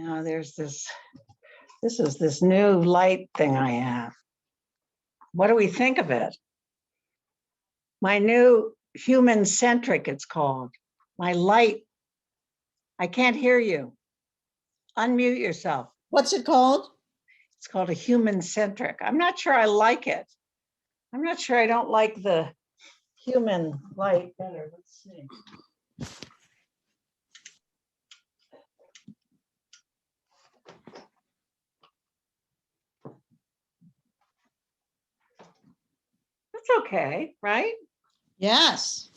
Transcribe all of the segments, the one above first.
Now there's this is this new light thing I have. What do we think of it? My new human centric, it's called. My light. I can't hear you. Unmute yourself. What's it called? It's called a human centric. I'm not sure I like it. I'm not sure I don't like the human light better. Let's see. That's okay, right? Yes.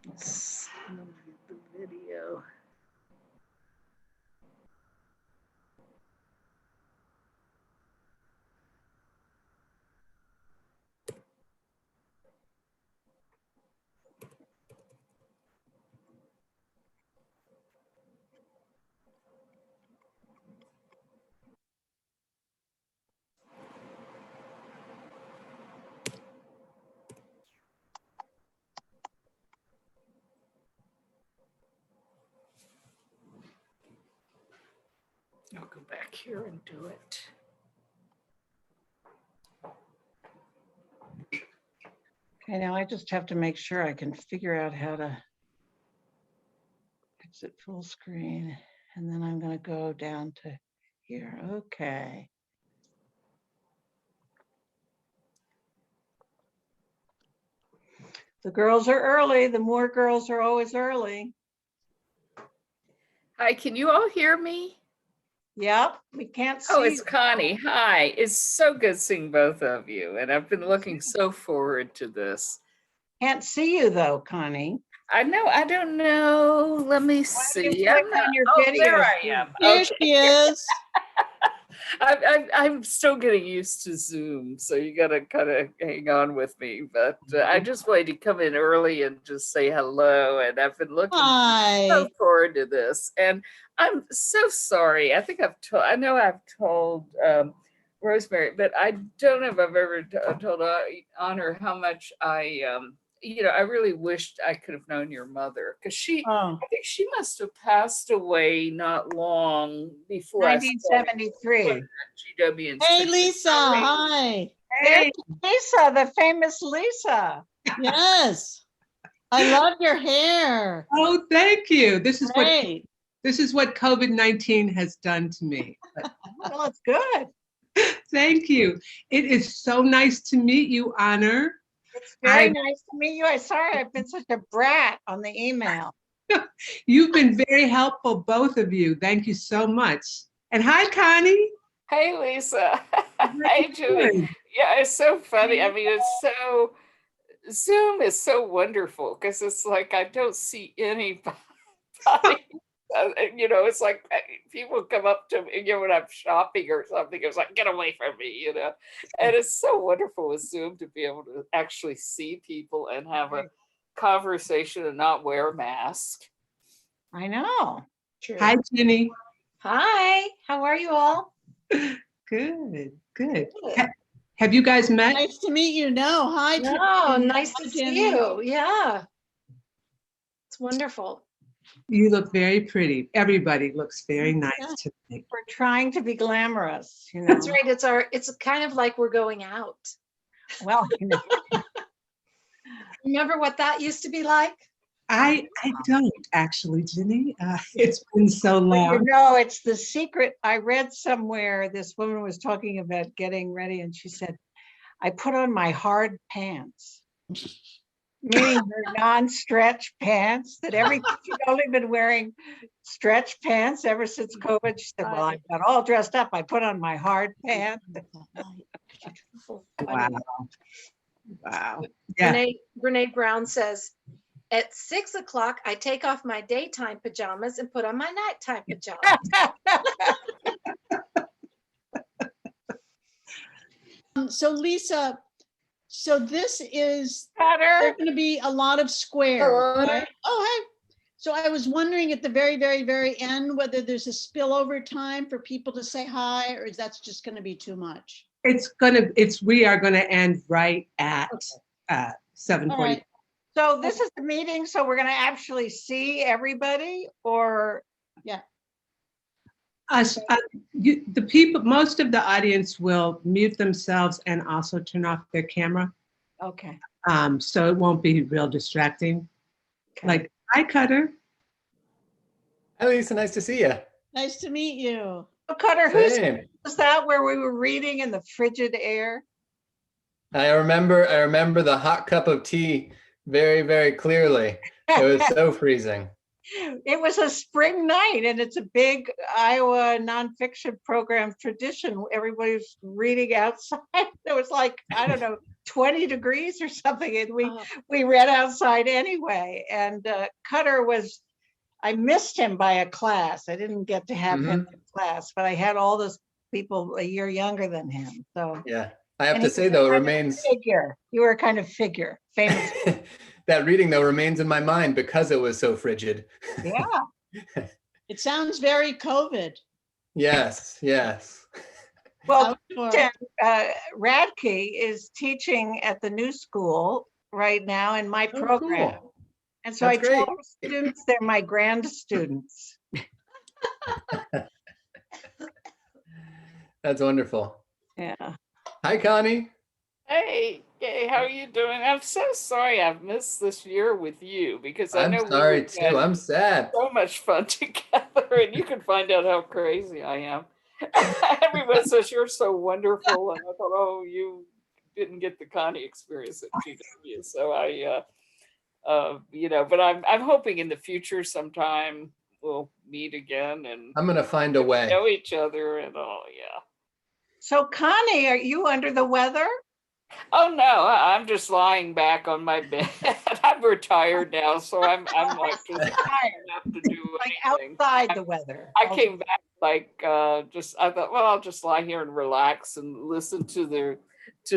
Let's move the video. I'll go back here and do it. Okay, now I just have to make sure I can figure out how to exit full screen. And then I'm going to go down to here. Okay. The girls are early. The more girls are always early. Hi, can you all hear me? Yep, we can't see. Oh, it's Connie. Hi, it's so good seeing both of you. And I've been looking so forward to this. Can't see you though, Connie. I know, I don't know. Let me see. Click on your video. There I am. Here Okay. she is. I'm still getting used to Zoom, so you got to kind of hang on with me. But I just wanted to come in early and just say hello. And I've been looking Hi. so forward to this. And I'm so sorry. I think I know I've told Rosemary, but I don't know if I've ever told Honor how much I really wished I could have known your mother, because I think she must have passed away not long before 1973. GW and Hey, Lisa. Hi. Hey, Lisa, the famous Lisa. Yes. I love your hair. Oh, thank you. This is Great. what COVID-19 has done to me. Well, it's good. Thank you. It is so nice to meet you, Honor. It's very nice to meet you. I'm sorry I've been such a brat on the email. You've been very helpful, both of you. Thank you so much. And hi, Connie. Hey, Lisa. Hey, Julie. Yeah, it's so funny. I mean, Zoom is so wonderful because it's like I don't see anybody. It's like people come up to me, when I'm shopping or something, it's like, get away from me, And it's so wonderful with Zoom to be able to actually see people and have a conversation and not wear a mask. I know. True. Hi, Jenny. Hi, how are you all? Good. Have you guys met? Nice to meet you. No, hi. No, nice to see you. Yeah. It's wonderful. You look very pretty. Everybody looks very nice tonight. We're trying to be glamorous, That's right. It's kind of like we're going out. Well, Remember what that used to be like? I don't actually, Jenny. It's been so long. It's the secret. I read somewhere this woman was talking about getting ready, and she said, I put on my hard pants, meaning her non-stretch pants, that she'd only been wearing stretch pants ever since COVID. She said, well, I got all dressed up. I put on my hard pants. Wow. Yeah. Brene Brown says, at 6 o'clock, I take off my daytime pajamas and put on my nighttime pajamas. So Lisa, So this is, Cutter. there are going to be a lot of squares, Hello. right? Oh, hey. So I was wondering at the very, very, very end, whether there's a spillover time for people to say hi, or is that's just going to be too much? We are gonna end right at All 7:40. right. So this is the meeting, so we're gonna actually see everybody, or, The people, most of the audience will mute themselves and also turn off their camera. okay. So it won't be real distracting. Okay. Like, hi, Cutter. Hi, Lisa. Nice to see you. Nice to meet you. So Cutter, who's, Same. was that where we were reading in the frigid air? I remember the hot cup of tea very, very clearly. It was so freezing. It was a spring night, and it's a big Iowa nonfiction program tradition. Everybody's reading outside. It was like, I don't know, 20 degrees or something, and we read outside anyway. And Cutter was, I missed him by a class. I didn't get to have him in class, but I had all those people a year younger than him. So Yeah. I have and to he say, was though, it kind of remains figure. You were a kind of figure, famous. that reading, though, remains in my mind because it was so frigid. Yeah. It sounds very COVID. Yes. Yes. Well, Outdoor. Radke is teaching at the new school right now in my Oh, program. cool. And so That's I told great. students they're my grand students. That's wonderful. Yeah. Hi, Connie. Hey, how are you doing? I'm so sorry I've missed this year with you because I I'm know sorry we've too. had I'm sad. so much fun together, and you can find out how crazy I am. Everyone says you're so wonderful, and I thought, oh, you didn't get the Connie experience at GW, so but I'm hoping in the future sometime we'll meet again and I'm gonna find a way. know each other and all. Yeah. So Connie, are you under the weather? Oh no, I'm just lying back on my bed. I'm retired now, so I'm like just tired enough to do Like anything. outside the weather? I came back like I thought, well, I'll just lie here and relax and listen to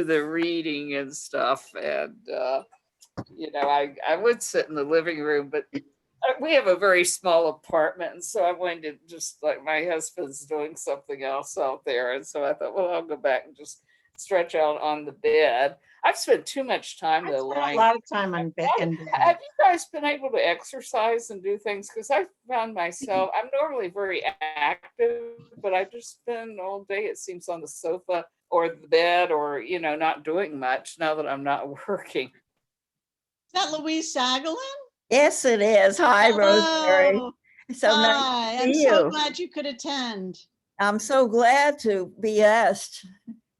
the reading and stuff. And I would sit in the living room, but we have a very small apartment, and so I wanted to just like my husband's doing something else out there, and so I thought, well, I'll go back and just stretch out on the bed. I've spent too much time I though spent a lying. lot of time on bed. Have you guys been able to exercise and do things? Because I found myself, I'm normally very active, but I just spend all day, it seems, on the sofa or the bed or, not doing much now that I'm not working. Is that Louise Sagalin? Yes, it is. Hi, Rosemary. Hello. So nice Hi, to I'm see so you. glad you could attend. I'm so glad to be asked.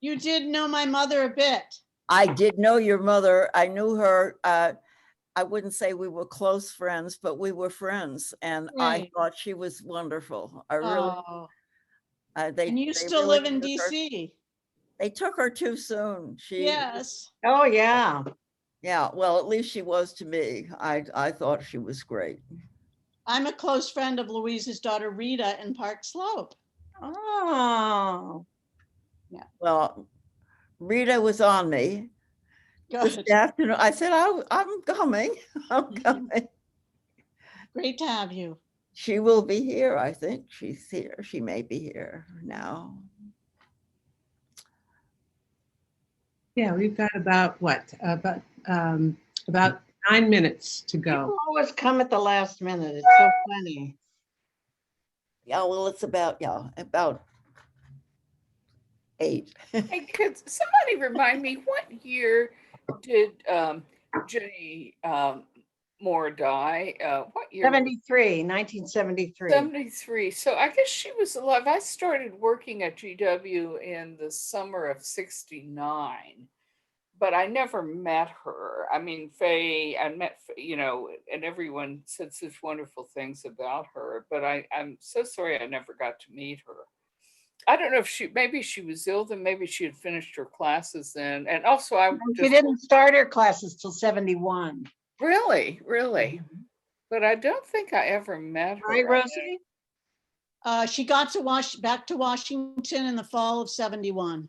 You did know my mother a bit. I did know your mother. I knew her. I wouldn't say we were close friends, but we were friends, and I Right. thought she was wonderful. I really. Oh, They. and you they still really live in took her- DC? They took her too soon. Yes. Oh, yeah. Yeah. Well, at least she was to me. I thought she was great. I'm a close friend of Louise's daughter Rita in Park Slope. Oh. Well, Rita was on me this Good. afternoon. I said, I'm coming. I'm coming. Great to have you. She will be here. I think she's here. She may be here now. Yeah, we've got about 9 minutes to go. People always come at the last minute. It's so funny. Yeah, well, it's about 8. Hey, could somebody remind me what year did Jenny Moore die? What year? 1973. 73. So I guess she was alive. I started working at GW in the summer of 69, but I never met her. I mean, Faye, I met, and everyone said such wonderful things about her, but I'm so sorry I never got to meet her. I don't know if maybe she was ill, then maybe she had finished her classes then. And also She didn't start her classes till 71. Really? But I don't think I ever met her. Right, Rosie? She got back to Washington in the fall of 71.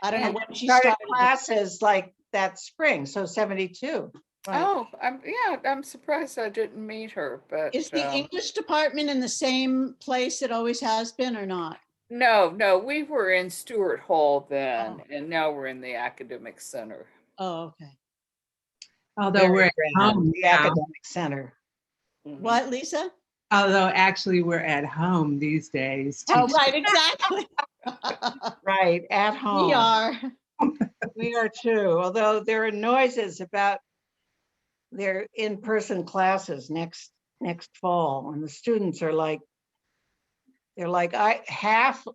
I don't know And when she started started. classes like that spring, so 72. Right. Oh, I'm surprised I didn't meet her, but Is the English department in the same place it always has been or not? no, we were in Stewart Hall then, Oh. and now we're in the academic center. Oh, okay. Although Very we're at grand, home the now. academic center. Mhm. What, Lisa? Although actually we're at home these days. Oh, teaching. right, exactly. Right, at home. We are. We are too, although there are noises about their in-person classes next fall, and the students are like, they're like, I half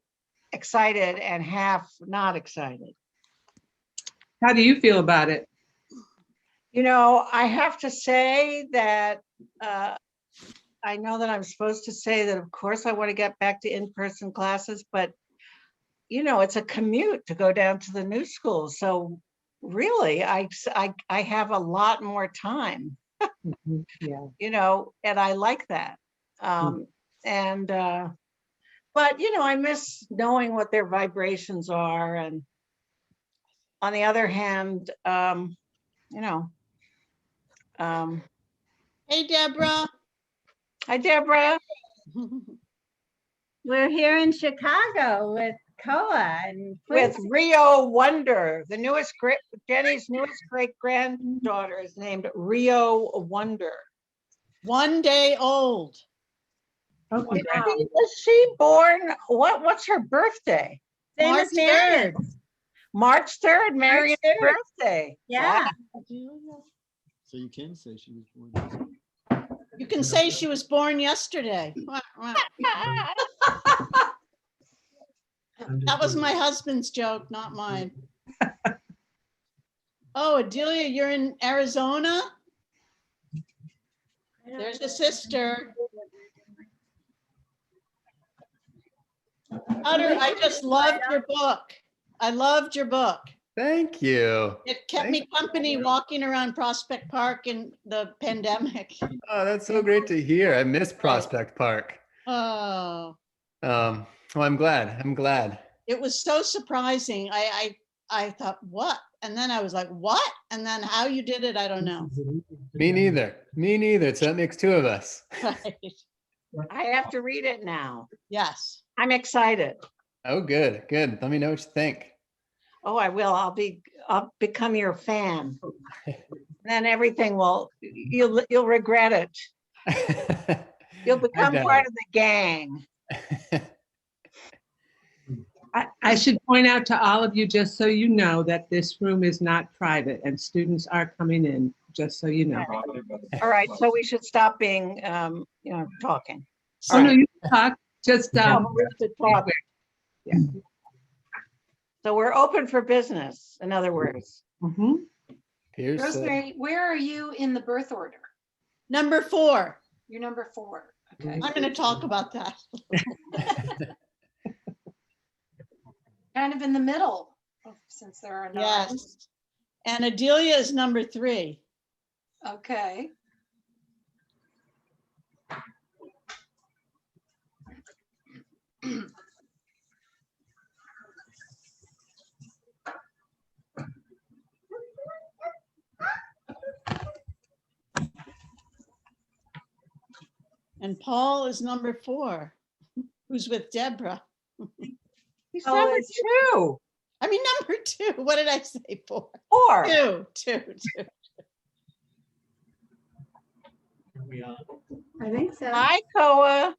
excited and half not excited. How do you feel about it? You know, I have to say that I know that I'm supposed to say that, of course, I want to get back to in-person classes, but you know, it's a commute to go down to the new school. So really, I have a lot more time, Mhm, yeah. you know, and I like that. And but you know, I miss knowing what their vibrations are. And on the other hand, you know, Hey, Deborah. hi, Deborah. We're here in Chicago with Koa and With Quincy. Rio Wonder, the newest Jenny's newest great granddaughter is named Rio Wonder. 1 day old. Oh, Wow. congratulations. Was she born? What's her birthday? Same March as Marion. 3rd. March 3rd, Marion's 3rd. birthday. Yeah. So you can say she was born. You can say she was born yesterday. That was my husband's joke, not mine. Oh, Adelia, you're in Arizona? There's a sister. Utter, I just loved your book. I loved your book. Thank you. It kept me company walking around Prospect Park in the pandemic. Oh, that's so great to hear. I miss Prospect Park. Oh, Well, I'm glad. I'm glad. it was so surprising. I thought, what? And then I was like, what? And then how you did it, I don't know. Me neither. Me neither. So that makes two of us. Right. I have to read it now. Yes. I'm excited. Oh, good. Good. Let me know what you think. Oh, I will. I'll become your fan. Then everything will, you'll regret it. You'll become doubt part it. of the gang. I should point out to all of you, just so you know, that this room is not private and students are coming in, just so you know. All right, so we should stop being, you know, talking. Oh, no, you can talk, just, No, we should talk. Yeah. So we're open for business, in other words. mhm. Here's Rosemary, where are you in the birth order? Number 4. You're number 4. Okay. I'm going to talk about that. Kind of in the middle, since there are 9. Yes. And Adelia is number 3. Okay. And Paul is number 4, who's with Deborah. He's Oh, number is 2. I mean, number 2. What did I say? 4. 4. 2. I think so. Hi, Koa.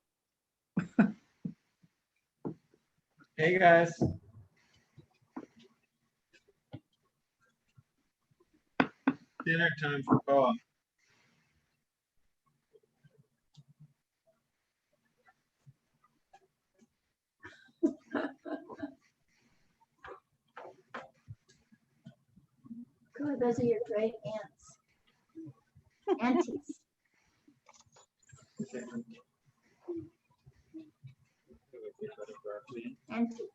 Hey, guys. Dinner time for Koa. Cool, those are your great aunts. Aunties. Auntie.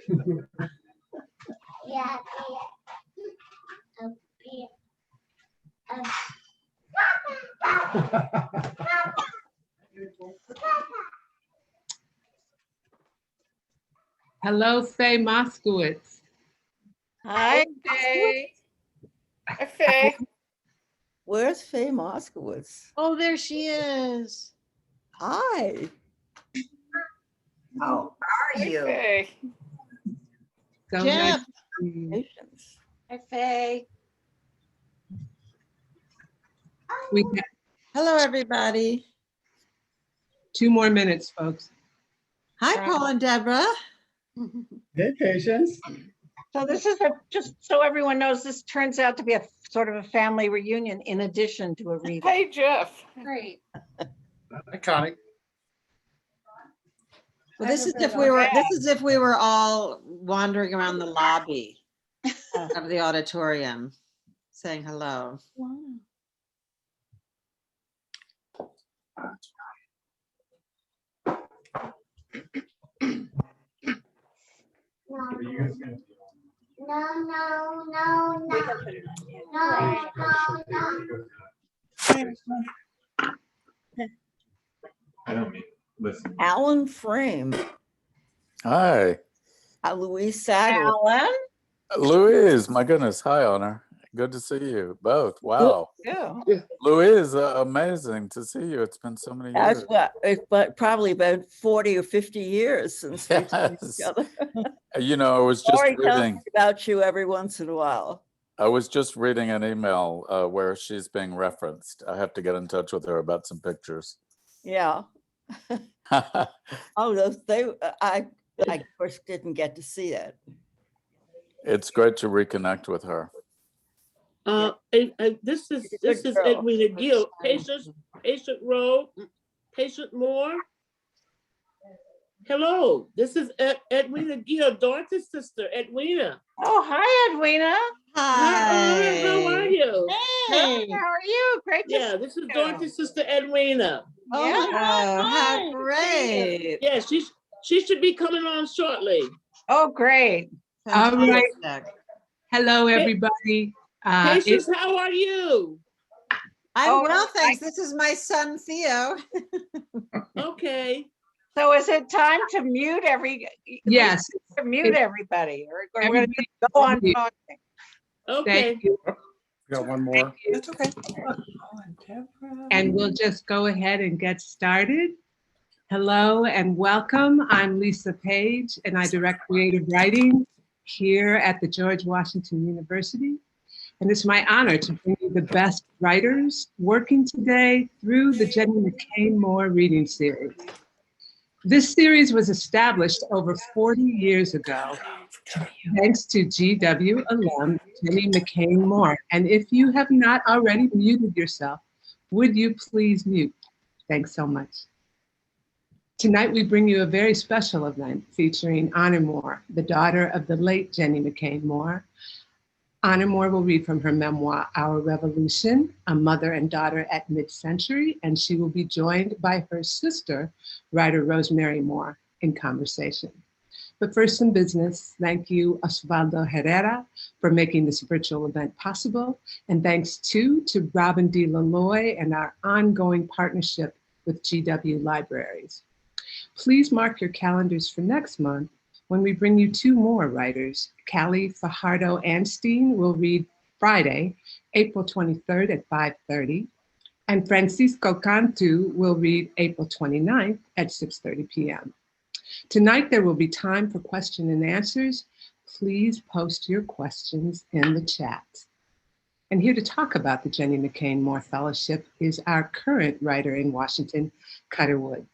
Yeah. Yeah. Hello, Faye Moskowitz. Hi, Faye. Hi, Faye. Where's Faye Moskowitz? Oh, there she is. Hi. How are Hi, you? Faye. So Jeff. nice to see you. Patience. Hi, Faye. We have Hello, everybody. 2 more minutes, folks. Hi, Paul and Deborah. Hey, Patience. So this is just so everyone knows, this turns out to be a sort of a family reunion in addition to a reading. Hey, Jeff. Great. Iconic. Well, this is if we were all wandering around the lobby of the auditorium saying hello. No, no, no, no. No, no, no. I don't mean, listen. Alan Frame. Hi, Louise Sadler. Alan? Louise. My goodness. Hi, Honor. Good to see you both. Wow. Yeah. Louise, amazing to see you. It's been so many years. That's what, but probably about 40 or 50 years since we've seen each Yes. other. You know, I was just Lori tells reading. me about you every once in a while. I was just reading an email where she's being referenced. I have to get in touch with her about some pictures. Yeah. Oh, I of course didn't get to see it. It's great to reconnect with her. This is Edwina Gill. Patient Road, Patient Moore. Hello, this is Edwina Gill, Dorothy's sister, Edwina. Oh, hi, Edwina. Hi. How are you? Hey. How are you? Great to Yeah, see this is you. Dorothy's sister, Edwina. Oh, Yeah. my God. How Hi. great. Yeah, she should be coming on shortly. Oh, great. All right. Fantastic. Hello, everybody. Patience, how are you? I'm Oh, well, thanks. This is my son, Theo. Okay. So is it time to mute Yes. to mute everybody, or we're going to Everybody, go on mute. talking? Okay. Thank you. We got one more. That's okay. And we'll just go ahead and get started. Hello and welcome. I'm Lisa Page, and I direct creative writing here at the George Washington University. And it's my honor to bring you the best writers working today through the Jenny McCain Moore Reading Series. This series was established over 40 years ago, thanks to GW alum Jenny McCain Moore. And if you have not already muted yourself, would you please mute? Thanks so much. Tonight, we bring you a very special event featuring Honor Moore, the daughter of the late Jenny McCain Moore. Honor Moore will read from her memoir, Our Revolution, A Mother and Daughter at Mid-Century, and she will be joined by her sister, writer Rosemary Moore, in conversation. But first, some business. Thank you, Osvaldo Herrera, for making this virtual event possible. And thanks too to Robin D. Laloy and our ongoing partnership with GW Libraries. Please mark your calendars for next month when we bring you 2 more writers. Callie Fajardo-Anstein will read Friday, April 23rd at 5:30, and Francisco Cantu will read April 29th at 6:30 p.m. Tonight, there will be time for question and answers. Please post your questions in the chat. And here to talk about the Jenny McCain Moore Fellowship is our current writer in Washington, Cutter Wood.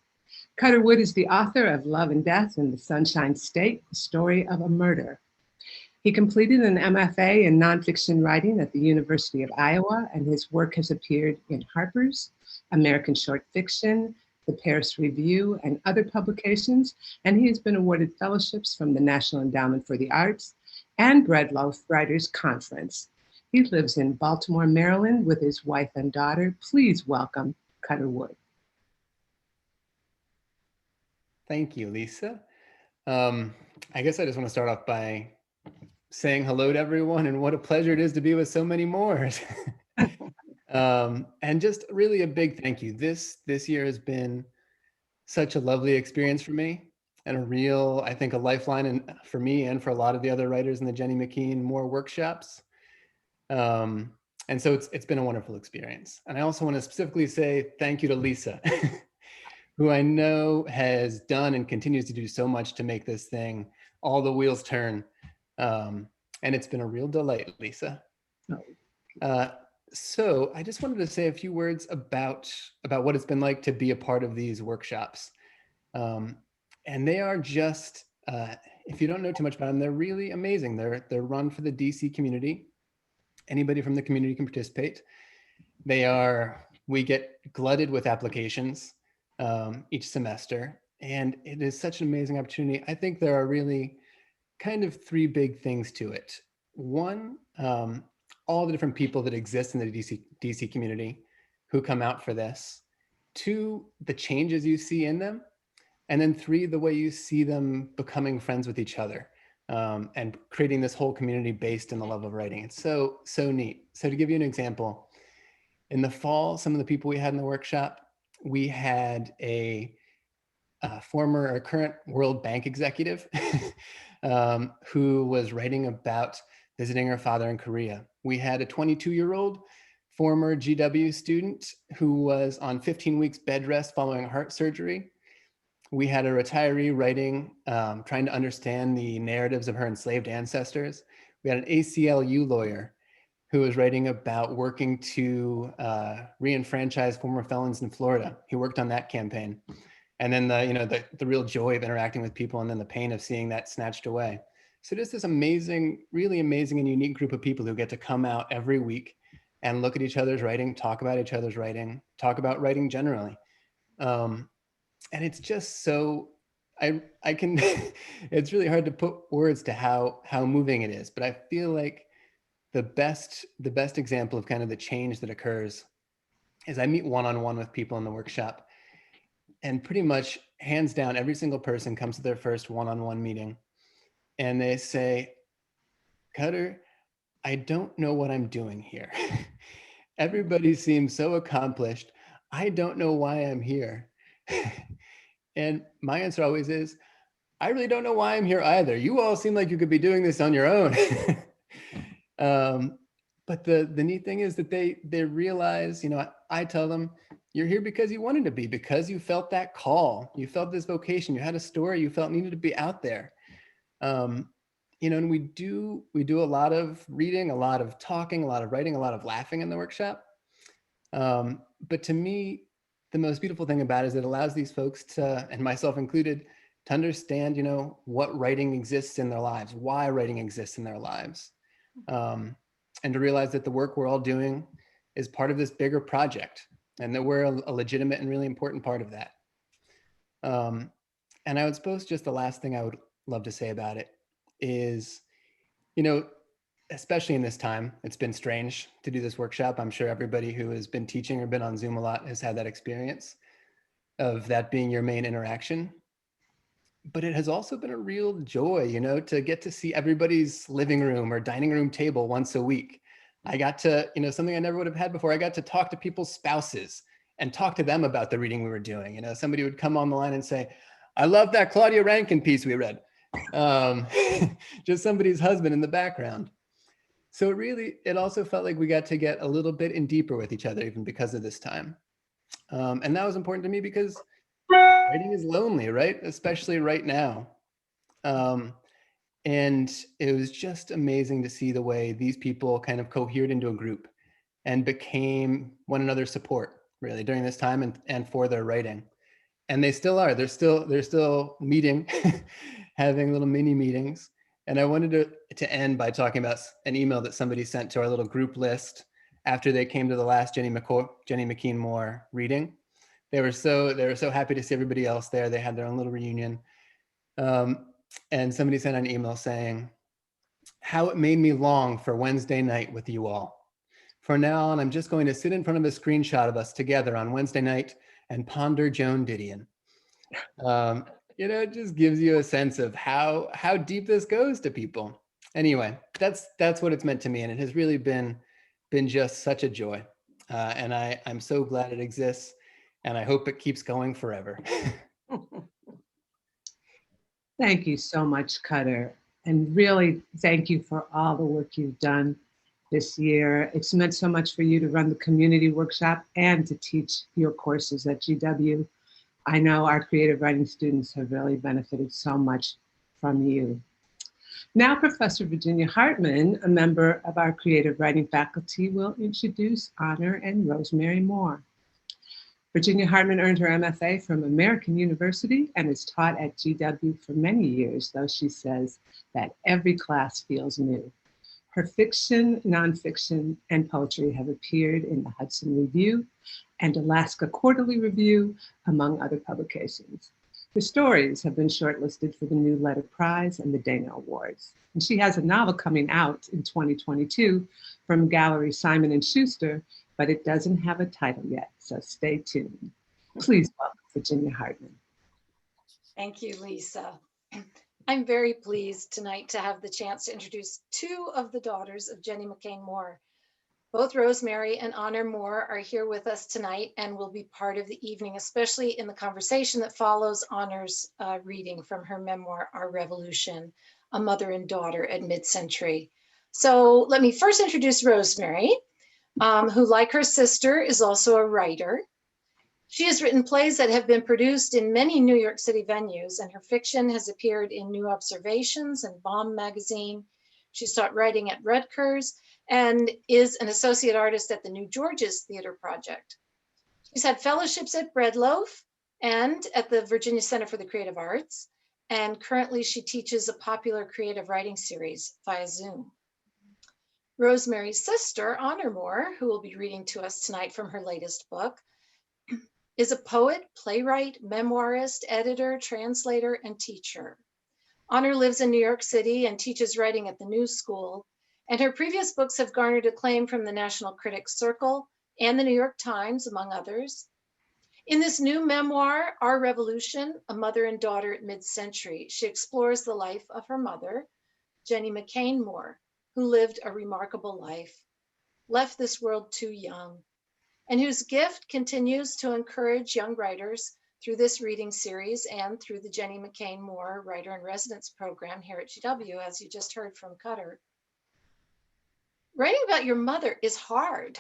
Cutter Wood is the author of Love and Death in the Sunshine State, the story of a murder. He completed an MFA in nonfiction writing at the University of Iowa, and his work has appeared in Harper's, American Short Fiction, the Paris Review, and other publications, and he has been awarded fellowships from the National Endowment for the Arts and Breadloaf Writers Conference. He lives in Baltimore, Maryland with his wife and daughter. Please welcome Cutter Wood. Thank you, Lisa. I guess I just want to start off by saying hello to everyone and what a pleasure it is to be with so many more. And just really a big thank you. This year has been such a lovely experience for me and a real, I think, a lifeline and for me and for a lot of the other writers in the Jenny McKean Moore workshops. And so it's been a wonderful experience. And I also want to specifically say thank you to Lisa, who I know has done and continues to do so much to make this thing, all the wheels turn. And it's been a real delight, Lisa. So I just wanted to say a few words about what it's been like to be a part of these workshops. And they are just, if you don't know too much about them, they're really amazing. They're run for the DC community. Anybody from the community can participate. We get glutted with applications each semester, and it is such an amazing opportunity. I think there are really kind of three big things to it. One, all the different people that exist in the DC community who come out for this. Two, the changes you see in them. And then three, the way you see them becoming friends with each other and creating this whole community based in the love of writing. It's so neat. So to give you an example, in the fall, some of the people we had in the workshop, we had a former or current World Bank executive who was writing about visiting her father in Korea. We had a 22-year-old former GW student who was on 15 weeks bed rest following heart surgery. We had a retiree writing, trying to understand the narratives of her enslaved ancestors. We had an ACLU lawyer who was writing about working to re-enfranchise former felons in Florida. He worked on that campaign. And then the real joy of interacting with people and then the pain of seeing that snatched away. So just this amazing, really amazing and unique group of people who get to come out every week and look at each other's writing, talk about each other's writing, talk about writing generally. And it's just so, I can, it's really hard to put words to how moving it is, but I feel like the best example of kind of the change that occurs is I meet one-on-one with people in the workshop, and pretty much hands down, every single person comes to their first one-on-one meeting and they say, Cutter, I don't know what I'm doing here. Everybody seems so accomplished. I don't know why I'm here. And my answer always is, I really don't know why I'm here either. You all seem like you could be doing this on your own. But the neat thing is that they realize, I tell them, you're here because you wanted to be, because you felt that call, you felt this vocation, you had a story you felt needed to be out there. And we do a lot of reading, a lot of talking, a lot of writing, a lot of laughing in the workshop. But to me, the most beautiful thing about it is it allows these folks to, and myself included, to understand, what writing exists in their lives, why writing exists in their lives. And to realize that the work we're all doing is part of this bigger project and that we're a legitimate and really important part of that. And I would suppose just the last thing I would love to say about it is, especially in this time, it's been strange to do this workshop. I'm sure everybody who has been teaching or been on Zoom a lot has had that experience of that being your main interaction. But it has also been a real joy, to get to see everybody's living room or dining room table once a week. I got to, something I never would have had before. I got to talk to people's spouses and talk to them about the reading we were doing. Somebody would come on the line and say, I love that Claudia Rankine piece we read. Just somebody's husband in the background. So it also felt like we got to get a little bit in deeper with each other, even because of this time. And that was important to me because writing is lonely, right? Especially right now. And it was just amazing to see the way these people kind of cohered into a group and became one another's support, really, during this time and for their writing. And they still are. They're still meeting, having little mini meetings. And I wanted to end by talking about an email that somebody sent to our little group list after they came to the last Jenny McKean Moore reading. They were so happy to see everybody else there. They had their own little reunion. And somebody sent an email saying, how it made me long for Wednesday night with you all. From now on, I'm just going to sit in front of a screenshot of us together on Wednesday night and ponder Joan Didion. you know, it just gives you a sense of how deep this goes to people. Anyway, that's what it's meant to me, and it has really been just such a joy. And I'm so glad it exists, and I hope it keeps going forever. Thank you so much, Cutter. And really, thank you for all the work you've done this year. It's meant so much for you to run the community workshop and to teach your courses at GW. I know our creative writing students have really benefited so much from you. Now, Professor Virginia Hartman, a member of our creative writing faculty, will introduce Honor and Rosemary Moore. Virginia Hartman earned her MFA from American University and has taught at GW for many years, though she says that every class feels new. Her fiction, nonfiction, and poetry have appeared in the Hudson Review and Alaska Quarterly Review, among other publications. Her stories have been shortlisted for the New Letter Prize and the Dana Awards. And she has a novel coming out in 2022 from Gallery Simon & Schuster, but it doesn't have a title yet, so stay tuned. Please welcome Virginia Hartman. Thank you, Lisa. I'm very pleased tonight to have the chance to introduce two of the daughters of Jenny McCain Moore. Both Rosemary and Honor Moore are here with us tonight and will be part of the evening, especially in the conversation that follows Honor's reading from her memoir, Our Revolution, A Mother and Daughter at Mid-Century. So let me first introduce Rosemary, who, like her sister, is also a writer. She has written plays that have been produced in many New York City venues, and her fiction has appeared in New Observations and Bomb magazine. She's taught writing at Rutgers and is an associate artist at the New Georges Theater Project. She's had fellowships at Breadloaf and at the Virginia Center for the Creative Arts, and currently she teaches a popular creative writing series via Zoom. Rosemary's sister, Honor Moore, who will be reading to us tonight from her latest book, is a poet, playwright, memoirist, editor, translator, and teacher. Honor lives in New York City and teaches writing at the New School, and her previous books have garnered acclaim from the National Critics Circle and the New York Times, among others. In this new memoir, Our Revolution, A Mother and Daughter at Mid-Century, she explores the life of her mother, Jenny McCain Moore, who lived a remarkable life, left this world too young, and whose gift continues to encourage young writers through this reading series and through the Jenny McCain Moore Writer in Residence program here at GW, as you just heard from Cutter. Writing about your mother is hard.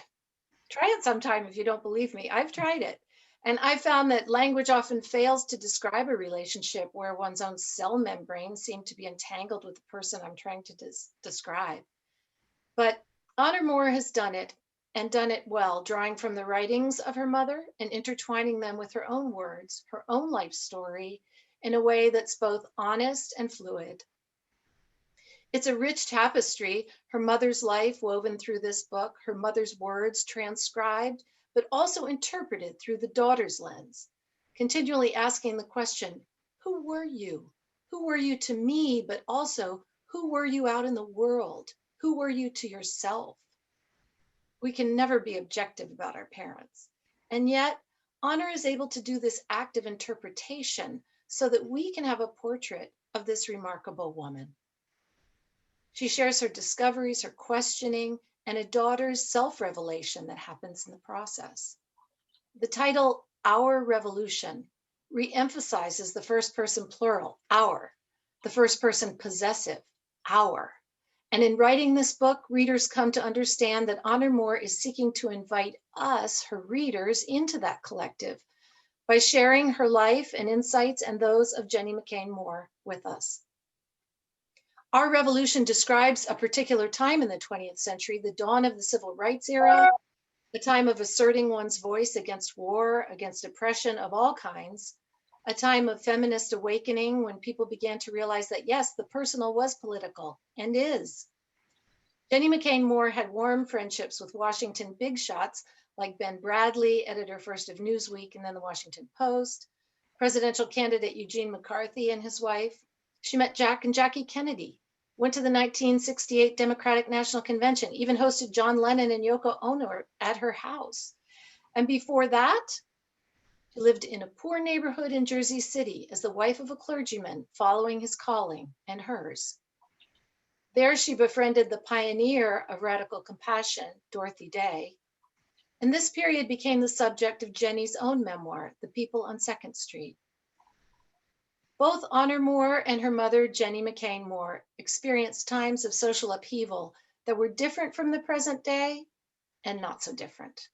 Try it sometime if you don't believe me. I've tried it. And I found that language often fails to describe a relationship where one's own cell membranes seem to be entangled with the person I'm trying to describe. But Honor Moore has done it, and done it well, drawing from the writings of her mother and intertwining them with her own words, her own life story, in a way that's both honest and fluid. It's a rich tapestry, her mother's life woven through this book, her mother's words transcribed, but also interpreted through the daughter's lens, continually asking the question, who were you? Who were you to me, but also, who were you out in the world? Who were you to yourself? We can never be objective about our parents. And yet, Honor is able to do this act of interpretation so that we can have a portrait of this remarkable woman. She shares her discoveries, her questioning, and a daughter's self-revelation that happens in the process. The title, Our Revolution, re-emphasizes the first person plural, our, the first person possessive, our. And in writing this book, readers come to understand that Honor Moore is seeking to invite us, her readers, into that collective by sharing her life and insights and those of Jenny McCain Moore with us. Our Revolution describes a particular time in the 20th century, the dawn of the civil rights era, a time of asserting one's voice against war, against oppression of all kinds, a time of feminist awakening when people began to realize that, yes, the personal was political and is. Jenny McCain Moore had warm friendships with Washington big shots like Ben Bradley, editor first of Newsweek and then the Washington Post, presidential candidate Eugene McCarthy and his wife. She met Jack and Jackie Kennedy, went to the 1968 Democratic National Convention, even hosted John Lennon and Yoko Ono at her house. And before that, She lived in a poor neighborhood in Jersey City as the wife of a clergyman following his calling and hers. There she befriended the pioneer of radical compassion, Dorothy Day, and this period became the subject of Jenny's own memoir, The People on 2nd Street. Both Honor Moore and her mother, Jenny McCain Moore, experienced times of social upheaval that were different from the present day and not so different.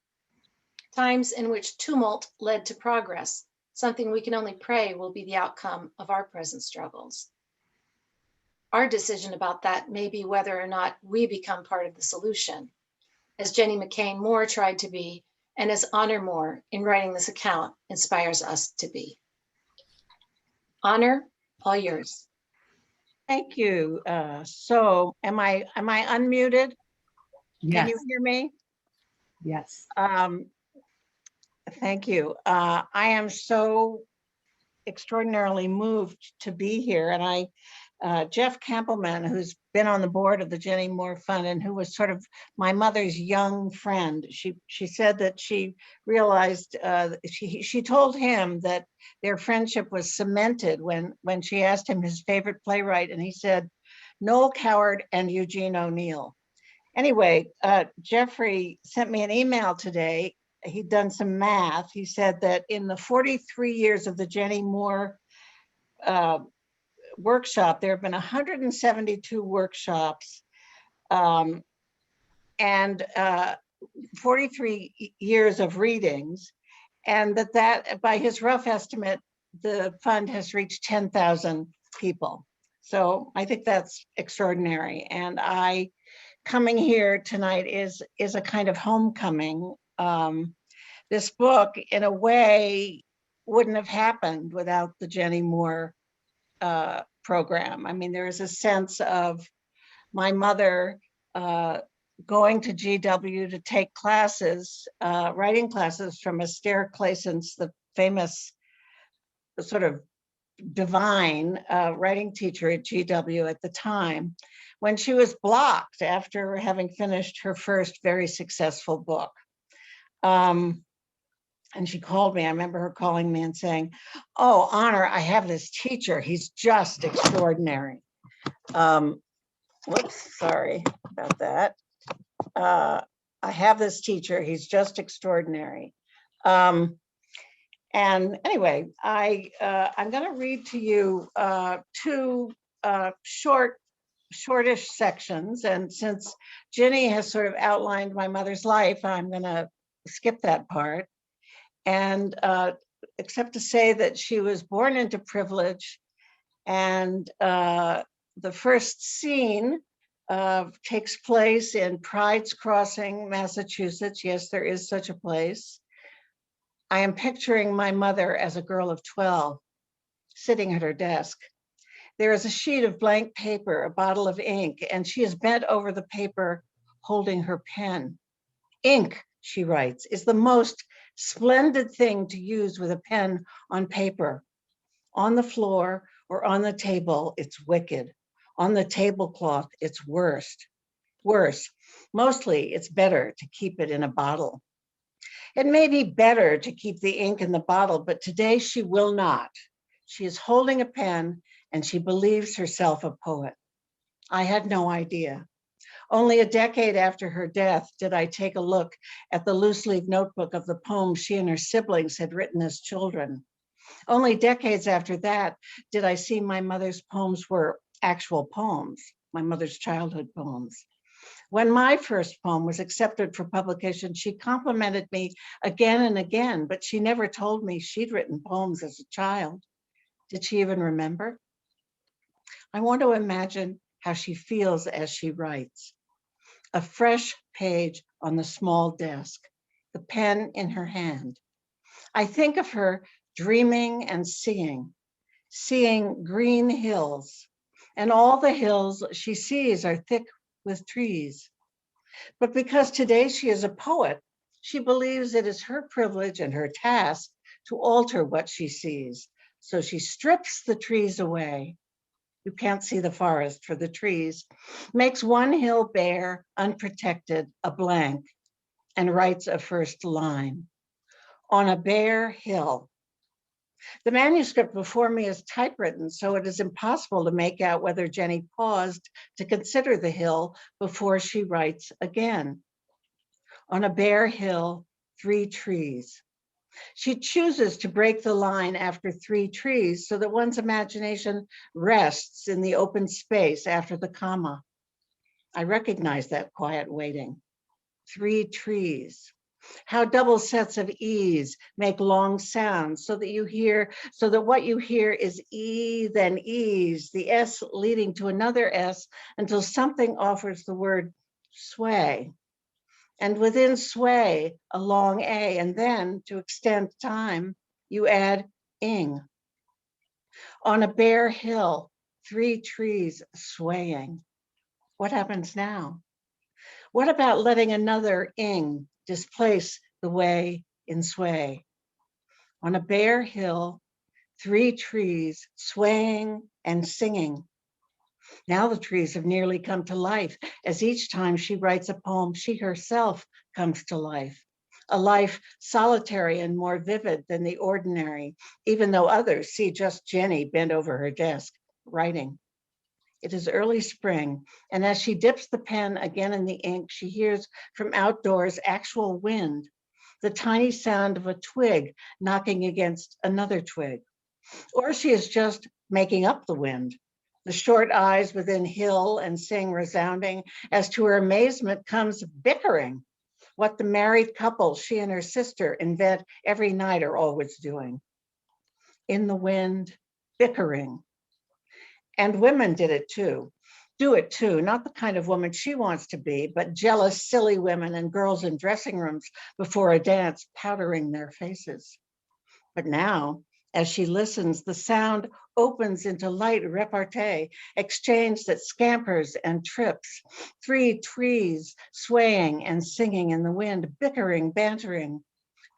Times in which tumult led to progress, something we can only pray will be the outcome of our present struggles. Our decision about that may be whether or not we become part of the solution, as Jenny McCain Moore tried to be, and as Honor Moore, in writing this account, inspires us to be. Honor, all yours. Thank you. So am I unmuted? Can you Yes, hear me? yes. Thank you. I am so extraordinarily moved to be here. And Jeff Campbellman, who's been on the board of the Jenny Moore Fund and who was sort of my mother's young friend, she said that she realized, she told him that their friendship was cemented when she asked him his favorite playwright, and he said, Noel Coward and Eugene O'Neill. Anyway, Jeffrey sent me an email today. He'd done some math. He said that in the 43 years of the Jenny Moore workshop, there have been 172 workshops and 43 years of readings, and that by his rough estimate, the fund has reached 10,000 people. So I think that's extraordinary. And coming here tonight is a kind of homecoming. This book, in a way, wouldn't have happened without the Jenny Moore program. I mean, there is a sense of my mother going to GW to take classes, writing classes from Esther Clason's, the famous sort of divine writing teacher at GW at the time, when she was blocked after having finished her first very successful book. And she called me. I remember her calling me and saying, oh, Honor, I have this teacher. He's just extraordinary. Whoops, sorry about that. I have this teacher. He's just extraordinary. And anyway, I'm going to read to you two shortish sections. And since Ginny has sort of outlined my mother's life, I'm going to skip that part. And except to say that she was born into privilege, and the first scene takes place in Pride's Crossing, Massachusetts. Yes, there is such a place. I am picturing my mother as a girl of 12, sitting at her desk. There is a sheet of blank paper, a bottle of ink, and she is bent over the paper holding her pen. Ink, she writes, is the most splendid thing to use with a pen on paper. On the floor or on the table, it's wicked. On the tablecloth, it's worse. Mostly, it's better to keep it in a bottle. It may be better to keep the ink in the bottle, but today she will not. She is holding a pen and she believes herself a poet. I had no idea. Only a decade after her death did I take a look at the loose-leaf notebook of the poems she and her siblings had written as children. Only decades after that did I see my mother's poems were actual poems, my mother's childhood poems. When my first poem was accepted for publication, she complimented me again and again, but she never told me she'd written poems as a child. Did she even remember? I want to imagine how she feels as she writes. A fresh page on the small desk, the pen in her hand. I think of her dreaming and seeing green hills, and all the hills she sees are thick with trees. But because today she is a poet, she believes it is her privilege and her task to alter what she sees. So she strips the trees away. You can't see the forest for the trees, makes one hill bare, unprotected, a blank, and writes a first line. On a bare hill, The manuscript before me is typewritten, so it is impossible to make out whether Jenny paused to consider the hill before she writes again. On a bare hill, 3 trees. She chooses to break the line after 3 trees so that one's imagination rests in the open space after the comma. I recognize that quiet waiting. 3 trees. How double sets of E's make long sounds so that what you hear is E, then E's, the S leading to another S until something offers the word sway. And within sway, a long A, and then to extend time, you add ing. On a bare hill, 3 trees swaying. What happens now? What about letting another ing displace the way in sway? On a bare hill, 3 trees swaying and singing. Now the trees have nearly come to life, as each time she writes a poem, she herself comes to life. A life solitary and more vivid than the ordinary, even though others see just Jenny bent over her desk, writing. It is early spring, and as she dips the pen again in the ink, she hears from outdoors actual wind, the tiny sound of a twig knocking against another twig. Or she is just making up the wind, the short eyes within hill and sing resounding, as to her amazement comes bickering, what the married couple she and her sister invent every night are always doing. In the wind, bickering. And women do it too, not the kind of woman she wants to be, but jealous, silly women and girls in dressing rooms before a dance powdering their faces. But now, as she listens, the sound opens into light repartee, exchange that scampers and trips, 3 trees swaying and singing in the wind, bickering, bantering.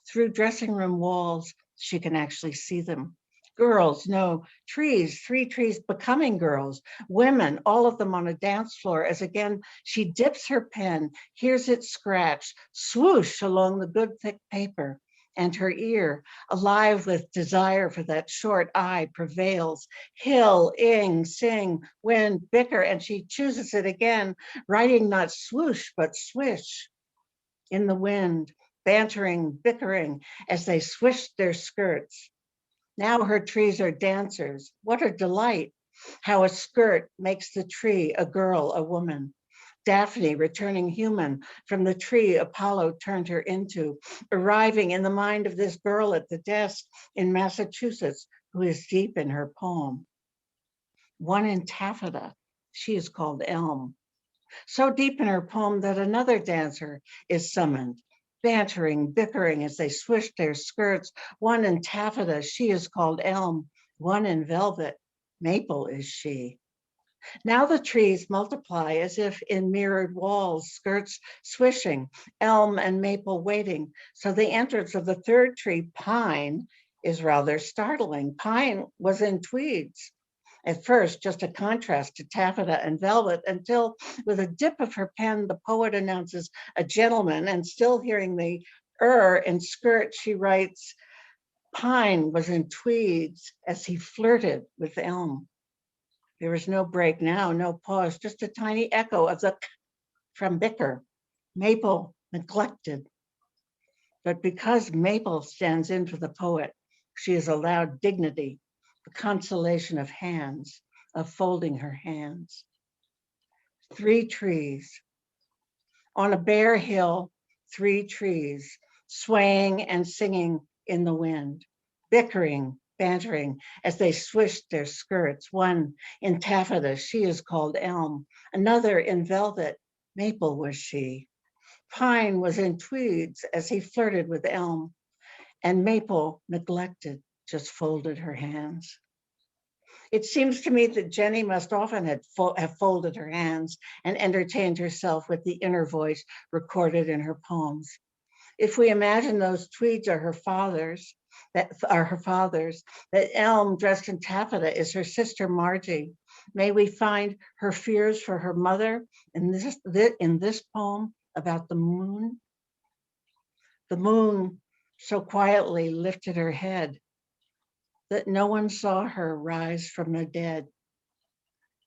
Through dressing room walls, she can actually see them. Girls, no, trees, 3 trees becoming girls, women, all of them on a dance floor, as again she dips her pen, hears it scratch, swoosh along the good thick paper, and her ear, alive with desire for that short I, prevails. Hill, ing, sing, wind, bicker, and she chooses it again, writing not swoosh, but swish. In the wind, bantering, bickering, as they swish their skirts. Now her trees are dancers. What a delight. How a skirt makes the tree a girl, a woman. Daphne returning human from the tree Apollo turned her into, arriving in the mind of this girl at the desk in Massachusetts who is deep in her poem. One in taffeta, she is called Elm. So deep in her poem that another dancer is summoned, bantering, bickering as they swish their skirts. One in taffeta, she is called Elm. One in velvet, Maple is she. Now the trees multiply as if in mirrored walls, skirts swishing, elm and maple waiting. So the entrance of the third tree, Pine, is rather startling. Pine was in tweeds. At first, just a contrast to taffeta and velvet, until with a dip of her pen, the poet announces a gentleman, and still hearing the in skirt, she writes, Pine was in tweeds as he flirted with Elm. There is no break now, no pause, just a tiny echo of the k from bicker, Maple neglected. But because Maple stands in for the poet, she is allowed dignity, the consolation of hands, of folding her hands. 3 trees. On a bare hill, 3 trees, swaying and singing in the wind, bickering, bantering as they swished their skirts. One in taffeta, she is called Elm. Another in velvet, Maple was she. Pine was in tweeds as he flirted with Elm. And Maple, neglected, just folded her hands. It seems to me that Jenny must often have folded her hands and entertained herself with the inner voice recorded in her poems. If we imagine those tweeds are her father's, that Elm dressed in taffeta is her sister Margie, may we find her fears for her mother in this poem about the moon? The moon so quietly lifted her head. that no one saw her rise from the dead.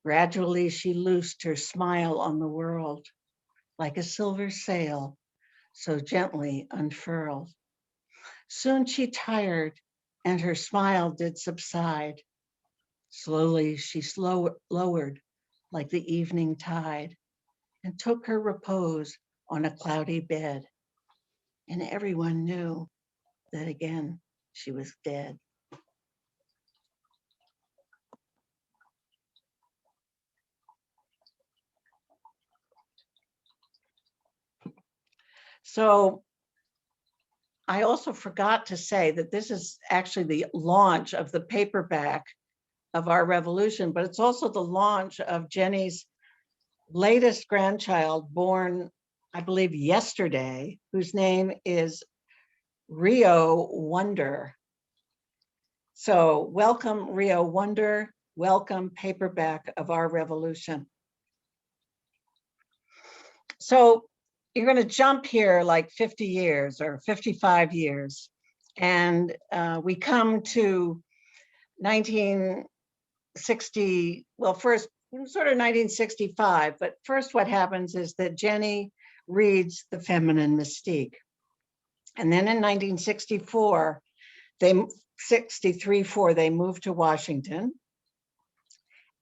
Gradually, she loosed her smile on the world, like a silver sail, so gently unfurled. Soon she tired, and her smile did subside. Slowly she lowered, like the evening tide, and took her repose on a cloudy bed. And everyone knew that again she was dead. So I also forgot to say that this is actually the launch of the paperback of Our Revolution, but it's also the launch of Jenny's latest grandchild, born, I believe, yesterday, whose name is Rio Wonder. So welcome, Rio Wonder. Welcome, paperback of Our Revolution. So you're going to jump here like 50 years or 55 years. And we come to 1960, well, first, sort of 1965, but first what happens is that Jenny reads The Feminine Mystique. And then in 1964, 63-4, they moved to Washington.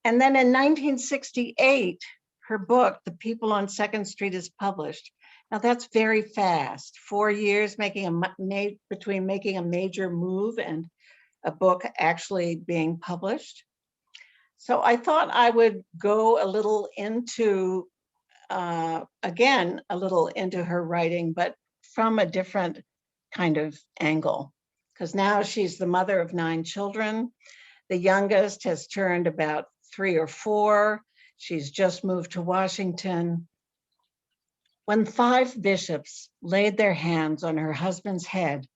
And then in 1968, her book, The People on Second Street, is published. Now that's very fast. 4 years between making a major move and a book actually being published. So I thought I would go a little into, again, a little into her writing, but from a different kind of angle. Because now she's the mother of 9 children. The youngest has turned about 3 or 4. She's just moved to Washington. When 5 bishops laid their hands on her husband's head,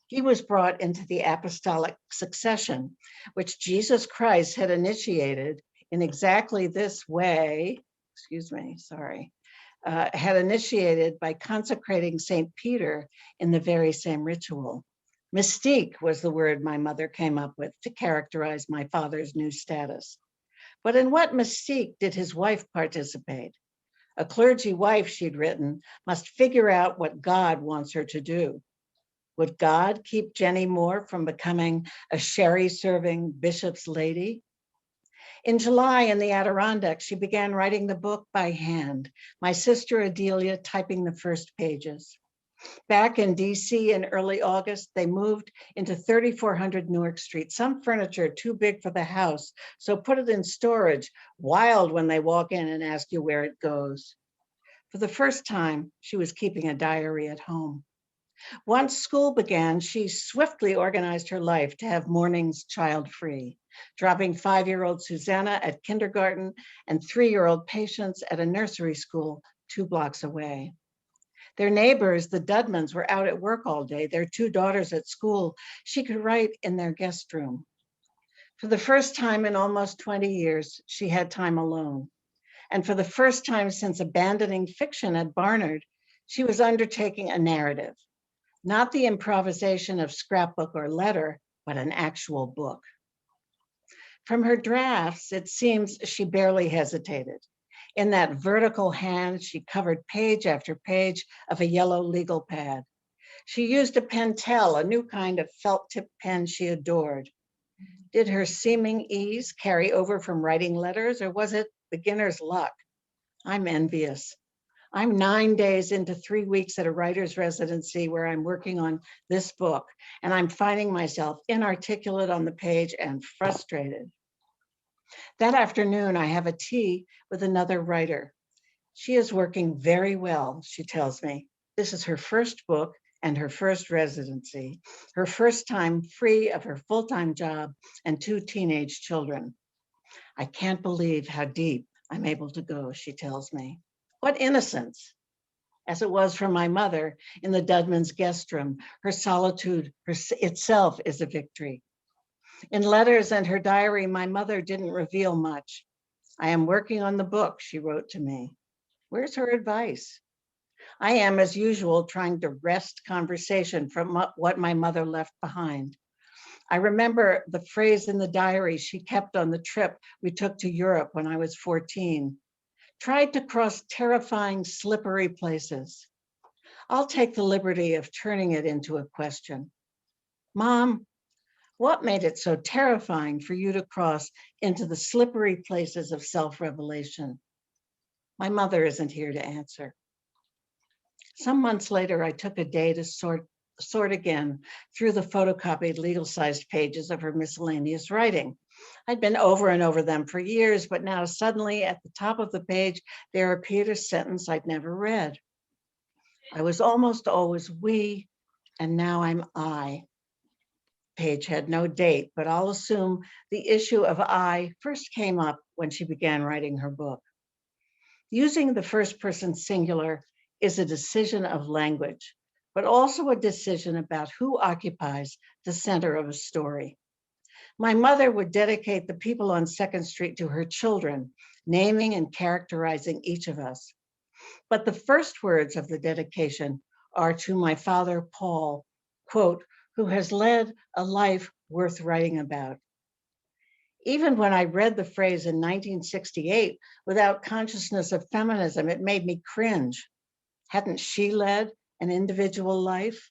he was brought into the apostolic succession, which Jesus Christ had initiated in exactly this way, had initiated by consecrating St. Peter in the very same ritual. Mystique was the word my mother came up with to characterize my father's new status. But in what mystique did his wife participate? A clergy wife, she'd written, must figure out what God wants her to do. Would God keep Jenny Moore from becoming a sherry-serving bishop's lady? In July in the Adirondacks, she began writing the book by hand, my sister Adelia typing the first pages. Back in DC in early August, they moved into 3400 Newark Street, some furniture too big for the house, so put it in storage, wild when they walk in and ask you where it goes. For the first time, she was keeping a diary at home. Once school began, she swiftly organized her life to have mornings child-free, dropping 5-year-old Susanna at kindergarten and 3-year-old Patience at a nursery school 2 blocks away. Their neighbors, the Dudmans, were out at work all day, their 2 daughters at school. She could write in their guest room. For the first time in almost 20 years, she had time alone. And for the first time since abandoning fiction at Barnard, she was undertaking a narrative. Not the improvisation of scrapbook or letter, but an actual book. From her drafts, it seems she barely hesitated. In that vertical hand, she covered page after page of a yellow legal pad. She used a pentel, a new kind of felt-tip pen she adored. Did her seeming ease carry over from writing letters, or was it beginner's luck? I'm envious. I'm 9 days into 3 weeks at a writer's residency where I'm working on this book, and I'm finding myself inarticulate on the page and frustrated. That afternoon, I have a tea with another writer. She is working very well, she tells me. This is her first book and her first residency, her first time free of her full-time job and 2 teenage children. I can't believe how deep I'm able to go, she tells me. What innocence, as it was for my mother in the Dudman's guest room. Her solitude itself is a victory. In letters and her diary, my mother didn't reveal much. I am working on the book, she wrote to me. Where's her advice? I am, as usual, trying to wrest conversation from what my mother left behind. I remember the phrase in the diary she kept on the trip we took to Europe when I was 14. Tried to cross terrifying, slippery places. I'll take the liberty of turning it into a question. Mom, what made it so terrifying for you to cross into the slippery places of self-revelation? My mother isn't here to answer. Some months later, I took a day to sort again through the photocopied legal-sized pages of her miscellaneous writing. I'd been over and over them for years, but now suddenly at the top of the page, there appeared a sentence I'd never read. I was almost always we, and now I'm I. Page had no date, but I'll assume the issue of I first came up when she began writing her book. Using the first person singular is a decision of language, but also a decision about who occupies the center of a story. My mother would dedicate the people on 2nd Street to her children, naming and characterizing each of us. But the first words of the dedication are to my father, Paul, quote, who has led a life worth writing about. Even when I read the phrase in 1968 without consciousness of feminism, it made me cringe. Hadn't she led an individual life?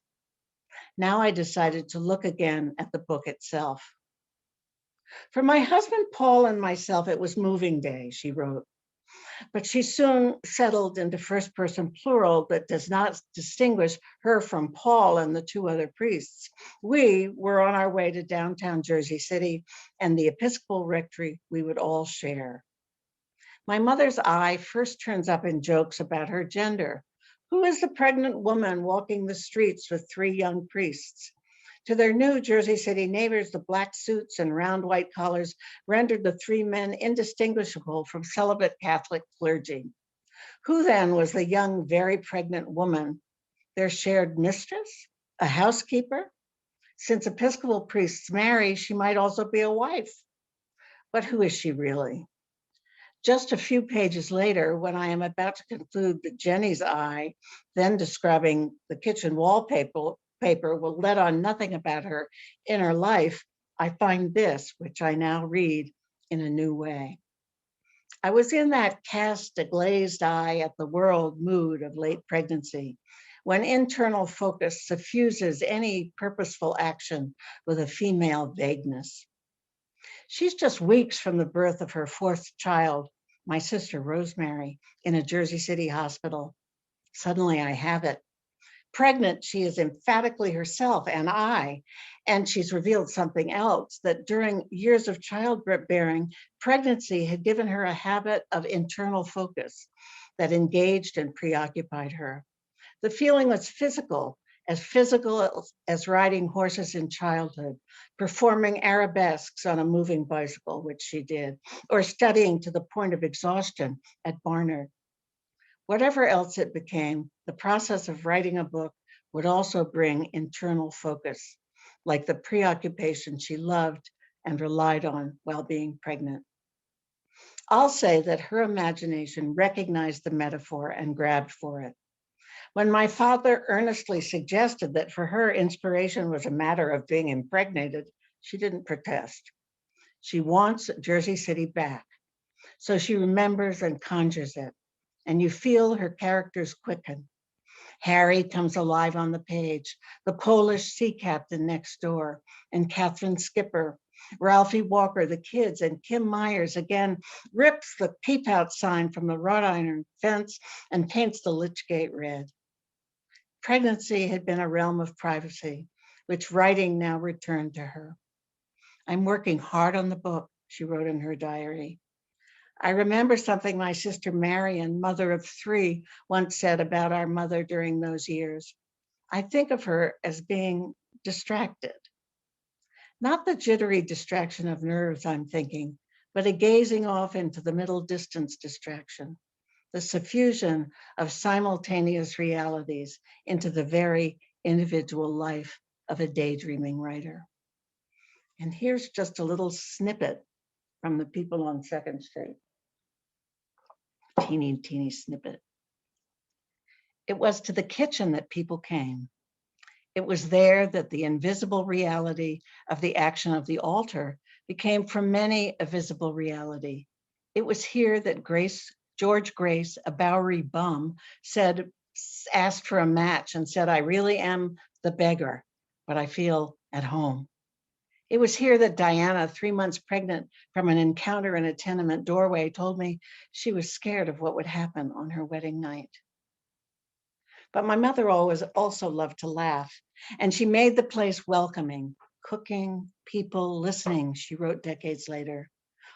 Now I decided to look again at the book itself. For my husband, Paul, and myself, it was moving day, she wrote. But she soon settled into first person plural that does not distinguish her from Paul and the 2 other priests. We were on our way to downtown Jersey City and the Episcopal rectory we would all share. My mother's eye first turns up in jokes about her gender. Who is the pregnant woman walking the streets with 3 young priests? To their new Jersey City neighbors, the black suits and round white collars rendered the 3 men indistinguishable from celibate Catholic clergy. Who then was the young, very pregnant woman? Their shared mistress? A housekeeper? Since Episcopal priests marry, she might also be a wife. But who is she really? Just a few pages later, when I am about to conclude that Jenny's eye, then describing the kitchen wallpaper, will let on nothing about her inner life, I find this, which I now read in a new way. I was in that cast a glazed eye at the world mood of late pregnancy, when internal focus suffuses any purposeful action with a female vagueness. She's just weeks from the birth of her 4th child, my sister Rosemary, in a Jersey City hospital. Suddenly I have it. Pregnant, she is emphatically herself and she's revealed something else, that during years of childbearing, pregnancy had given her a habit of internal focus that engaged and preoccupied her. The feeling was physical as riding horses in childhood, performing arabesques on a moving bicycle, which she did, or studying to the point of exhaustion at Barnard. Whatever else it became, the process of writing a book would also bring internal focus, like the preoccupation she loved and relied on while being pregnant. I'll say that her imagination recognized the metaphor and grabbed for it. When my father earnestly suggested that for her, inspiration was a matter of being impregnated, she didn't protest. She wants Jersey City back, so she remembers and conjures it. And you feel her characters quicken. Harry comes alive on the page, the Polish sea captain next door, and Catherine Skipper, Ralphie Walker, the kids, and Kim Myers again rips the peep out sign from the wrought iron fence and paints the lich gate red. Pregnancy had been a realm of privacy, which writing now returned to her. I'm working hard on the book, she wrote in her diary. I remember something my sister Marion, mother of 3, once said about our mother during those years. I think of her as being distracted. Not the jittery distraction of nerves, I'm thinking, but a gazing off into the middle distance distraction, the suffusion of simultaneous realities into the very individual life of a daydreaming writer. And here's just a little snippet from the people on 2nd Street. Teeny snippet. It was to the kitchen that people came. It was there that the invisible reality of the action of the altar became for many a visible reality. It was here that George Grace, a Bowery bum, asked for a match and said, "I really am the beggar, but I feel at home." It was here that Diana, 3 months pregnant from an encounter in a tenement doorway, told me she was scared of what would happen on her wedding night. But my mother always also loved to laugh, and she made the place welcoming, cooking, people, listening, she wrote decades later.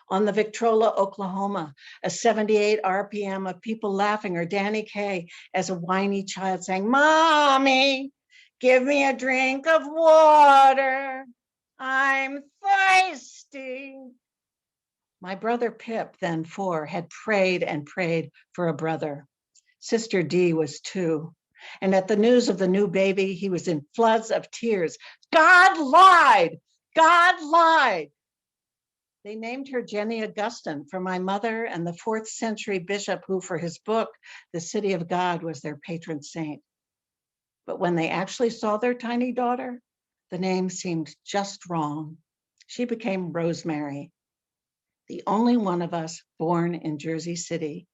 On the Victrola, Oklahoma, a 78 RPM of people laughing, or Danny Kaye as a whiny child saying, "Mommy, give me a drink of water. I'm thirsty." My brother Pip, then 4, had prayed and prayed for a brother. Sister Dee was 2. And at the news of the new baby, he was in floods of tears. God lied! God lied! They named her Jenny Augustine for my mother and the 4th century bishop who, for his book, The City of God, was their patron saint. But when they actually saw their tiny daughter, the name seemed just wrong. She became Rosemary, the only one of us born in Jersey City,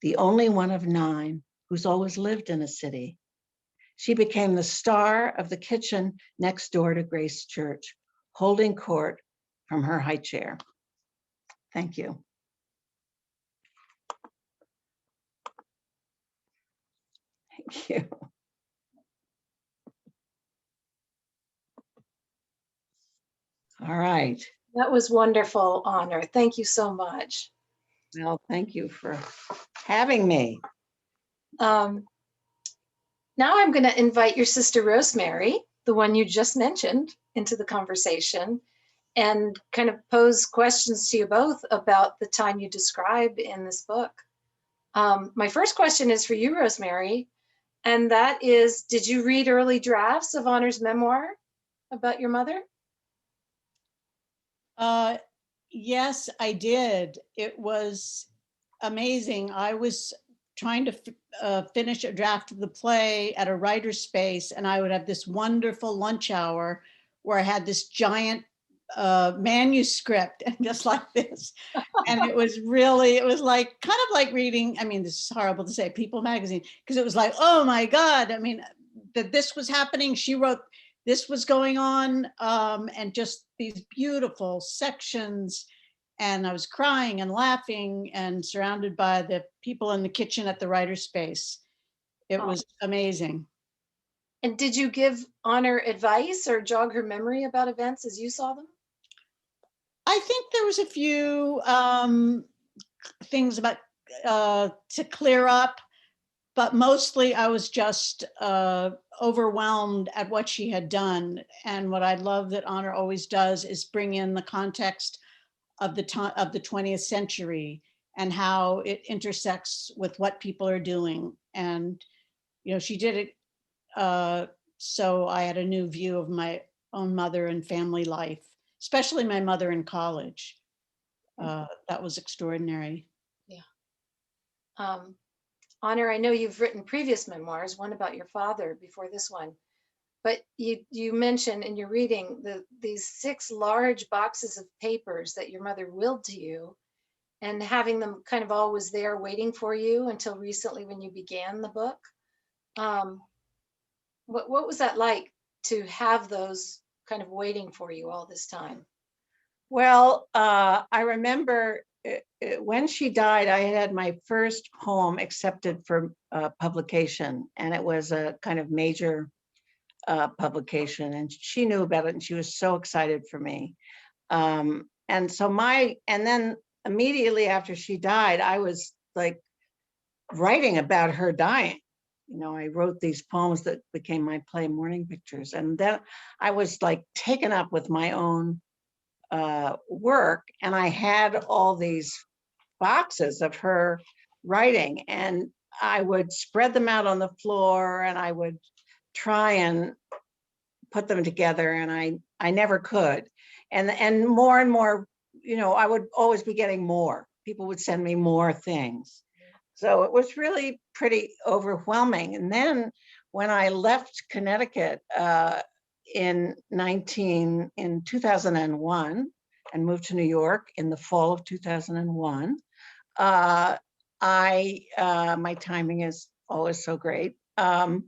the only one of 9 who's always lived in a city. She became the star of the kitchen next door to Grace Church, holding court from her high chair. Thank you. Thank you. All right. That was wonderful, Honor. Thank you so much. Well, thank you for having me. Now I'm going to invite your sister Rosemary, the one you just mentioned, into the conversation and kind of pose questions to you both about the time you describe in this book. My first question is for you, Rosemary, and that is, did you read early drafts of Honor's memoir about your mother? Yes, I did. It was amazing. I was trying to finish a draft of the play at a writer's space, and I would have this wonderful lunch hour where I had this giant manuscript and just like this. And it was like kind of like reading, I mean, this is horrible to say, People magazine, because it was like, oh my God, I mean, that this was happening. She wrote, this was going on, and just these beautiful sections. And I was crying and laughing and surrounded by the people in the kitchen at the writer's space. It was amazing. And did you give Honor advice or jog her memory about events as you saw them? I think there was a few things about to clear up, but mostly I was just overwhelmed at what she had done. And what I love that Honor always does is bring in the context of the 20th century and how it intersects with what people are doing. And, you know, she did it so I had a new view of my own mother and family life, especially my mother in college. That was extraordinary. Yeah. Honor, I know you've written previous memoirs, one about your father before this one, but you mentioned in your reading these 6 large boxes of papers that your mother willed to you, and having them kind of always there waiting for you until recently when you began the book. What was that like to have those kind of waiting for you all this time? Well, I remember when she died, I had my first poem accepted for publication, and it was a kind of major publication, and she knew about it, and she was so excited for me. And then immediately after she died, I was like writing about her dying. You know, I wrote these poems that became my play Morning Pictures, and then I was like taken up with my own work, and I had all these boxes of her writing, and I would spread them out on the floor, and I would try and put them together, and I never could. And more, you know, I would always be getting more. People would send me more things. So it was really pretty overwhelming. And then when I left Connecticut in 2001 and moved to New York in the fall of 2001, my timing is always so great. I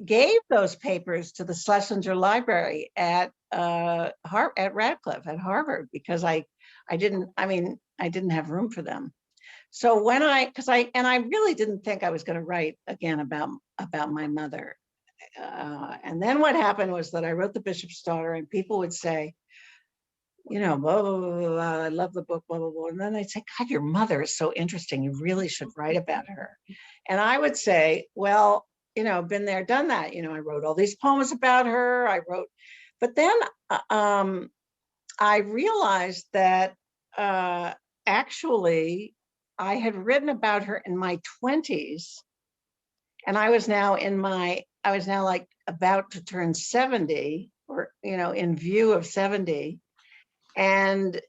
gave those papers to the Schlesinger Library at Radcliffe at Harvard because I didn't have room for them. So when I really didn't think I was going to write again about my mother. And then what happened was that I wrote The Bishop's Daughter, and people would say, you know, blah, blah, blah, blah, blah, I love the book, blah, blah, blah. And then they'd say, God, your mother is so interesting. You really should write about her. And I would say, well, you know, been there, done that. You know, I wrote all these poems about her. But then I realized that actually I had written about her in my 20s, and I was now like about to turn 70, or, you know, in view of 70. And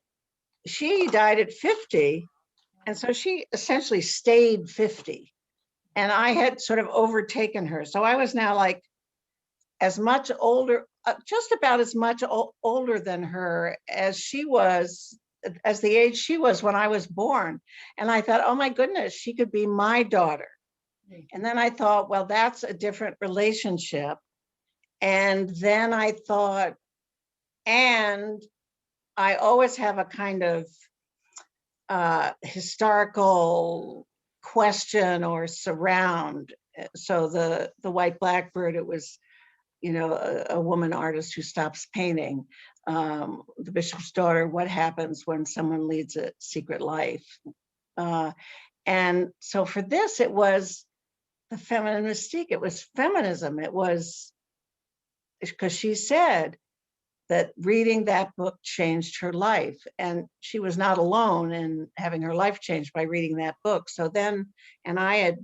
she died at 50. And so she essentially stayed 50. And I had sort of overtaken her. So I was now like as much older, just about as much older than her as she was, as the age she was when I was born. And I thought, oh my goodness, she could be my daughter. And then I thought, well, that's a different relationship. And then I thought, and I always have a kind of historical question or surround. So the White Blackbird, it was, you know, a woman artist who stops painting. The Bishop's Daughter, what happens when someone leads a secret life? And so for this, it was the feminine mystique. It was feminism. It was because she said that reading that book changed her life, and she was not alone in having her life changed by reading that book. So then, and I had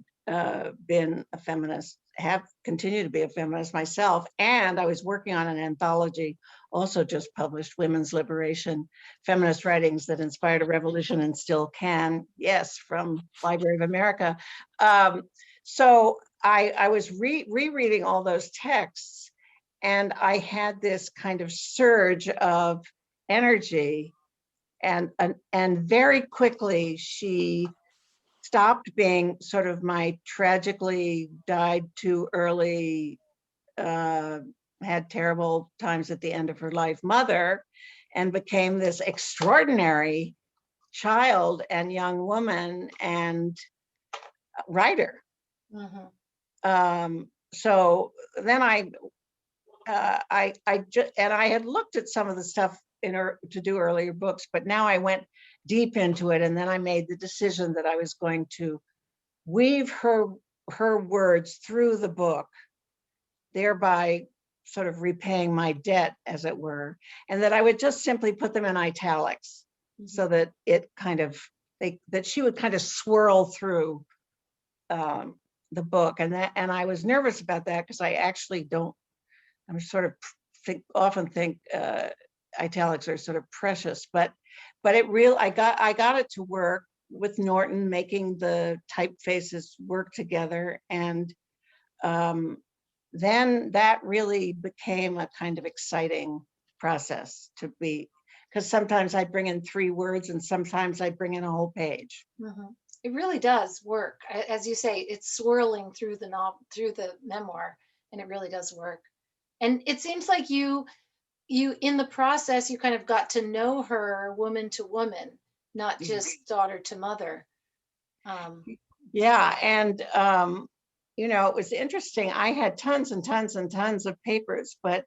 been a feminist, have continued to be a feminist myself, and I was working on an anthology, also just published, Women's Liberation, Feminist Writings That Inspired a Revolution and Still Can, yes, from Library of America. So I was rereading all those texts, and I had this kind of surge of energy, and very quickly she stopped being sort of my tragically died too early, had terrible times at the end of her life mother, and became this extraordinary child and young woman and writer. So then I had looked at some of the stuff in her to do earlier books, but now I went deep into it, and then I made the decision that I was going to weave her words through the book, thereby sort of repaying my debt, as it were, and that I would just simply put them in italics, so that it kind of that she would kind of swirl through the book, and I was nervous about that because I actually don't. I'm sort of often think italics are sort of precious, but it really, I got it to work with Norton, making the typefaces work together, and then that really became a kind of exciting process to be, because sometimes I bring in 3 words and sometimes I bring in a whole page. It really does work. As you say, it's swirling through the novel, through the memoir, and it really does work. And it seems like you in the process, you kind of got to know her woman to woman, not just daughter to mother. Yeah, and you know, it was interesting. I had tons and tons and tons of papers, but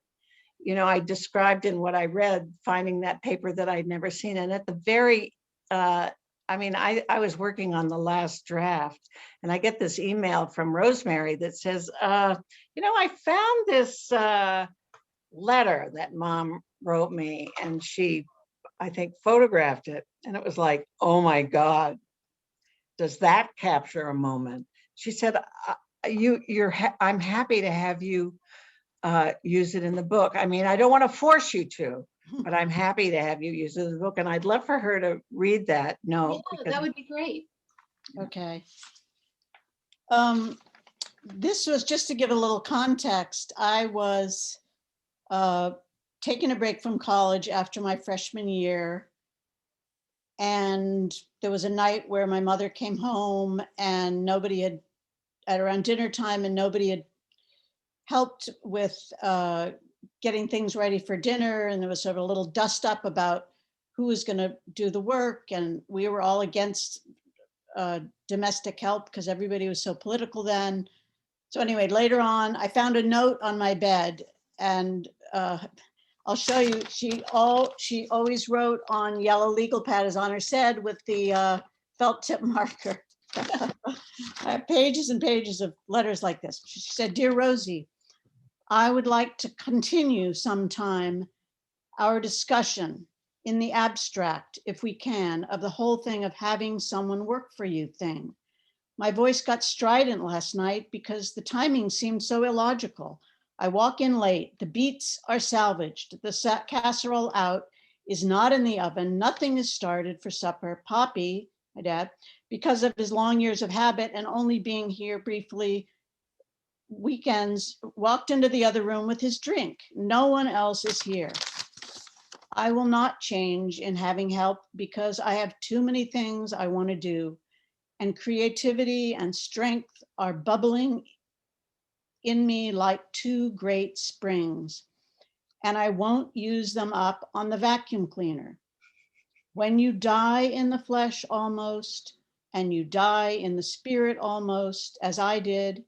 you know, I described in what I read finding that paper that I'd never seen, and at the very I mean, I was working on the last draft, and I get this email from Rosemary that says, you know, I found this letter that Mom wrote me, and she, I think, photographed it, and it was like, oh my God, does that capture a moment? She said, I'm happy to have you use it in the book. I mean, I don't want to force you to, but I'm happy to have you use it in the book. And I'd love for her to read that. No, yeah, that would be great. Okay. This was just to give a little context. I was taking a break from college after my freshman year. And there was a night where my mother came home and nobody had, at around dinner time, and nobody had helped with getting things ready for dinner. And there was sort of a little dust up about who was going to do the work. And we were all against domestic help because everybody was so political then. So anyway, later on, I found a note on my bed, and I'll show you. She always wrote on yellow legal pad, as Honor said, with the felt tip marker. I have pages and pages of letters like this. She said, "Dear Rosie, I would like to continue sometime our discussion in the abstract, if we can, of the whole thing of having someone work for you thing. My voice got strident last night because the timing seemed so illogical. I walk in late, the beets are salvaged, the casserole out is not in the oven, nothing is started for supper. Poppy, my dad, because of his long years of habit and only being here briefly weekends, walked into the other room with his drink. No one else is here. I will not change in having help because I have too many things I want to do, and creativity and strength are bubbling in me like two great springs, and I won't use them up on the vacuum cleaner. When you die in the flesh almost, and you die in the spirit almost, as I did,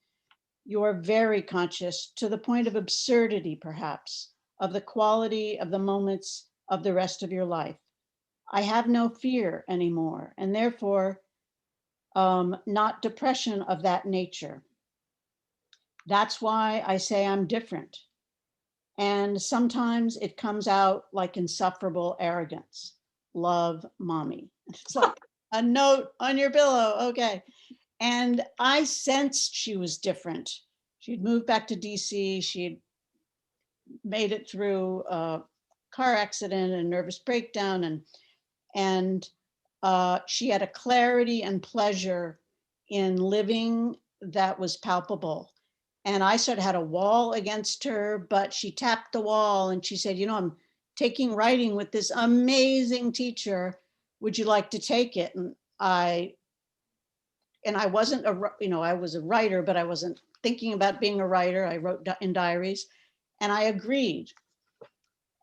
you're very conscious, to the point of absurdity perhaps, of the quality of the moments of the rest of your life. I have no fear anymore, and therefore not depression of that nature. That's why I say I'm different. And sometimes it comes out like insufferable arrogance. Love, Mommy." It's like a note on your pillow. Okay. And I sensed she was different. She'd moved back to DC. She'd made it through a car accident and nervous breakdown. And she had a clarity and pleasure in living that was palpable. And I sort of had a wall against her, but she tapped the wall and she said, "I'm taking writing with this amazing teacher. Would you like to take it?" And I wasn't I was a writer, but I wasn't thinking about being a writer. I wrote in diaries, and I agreed.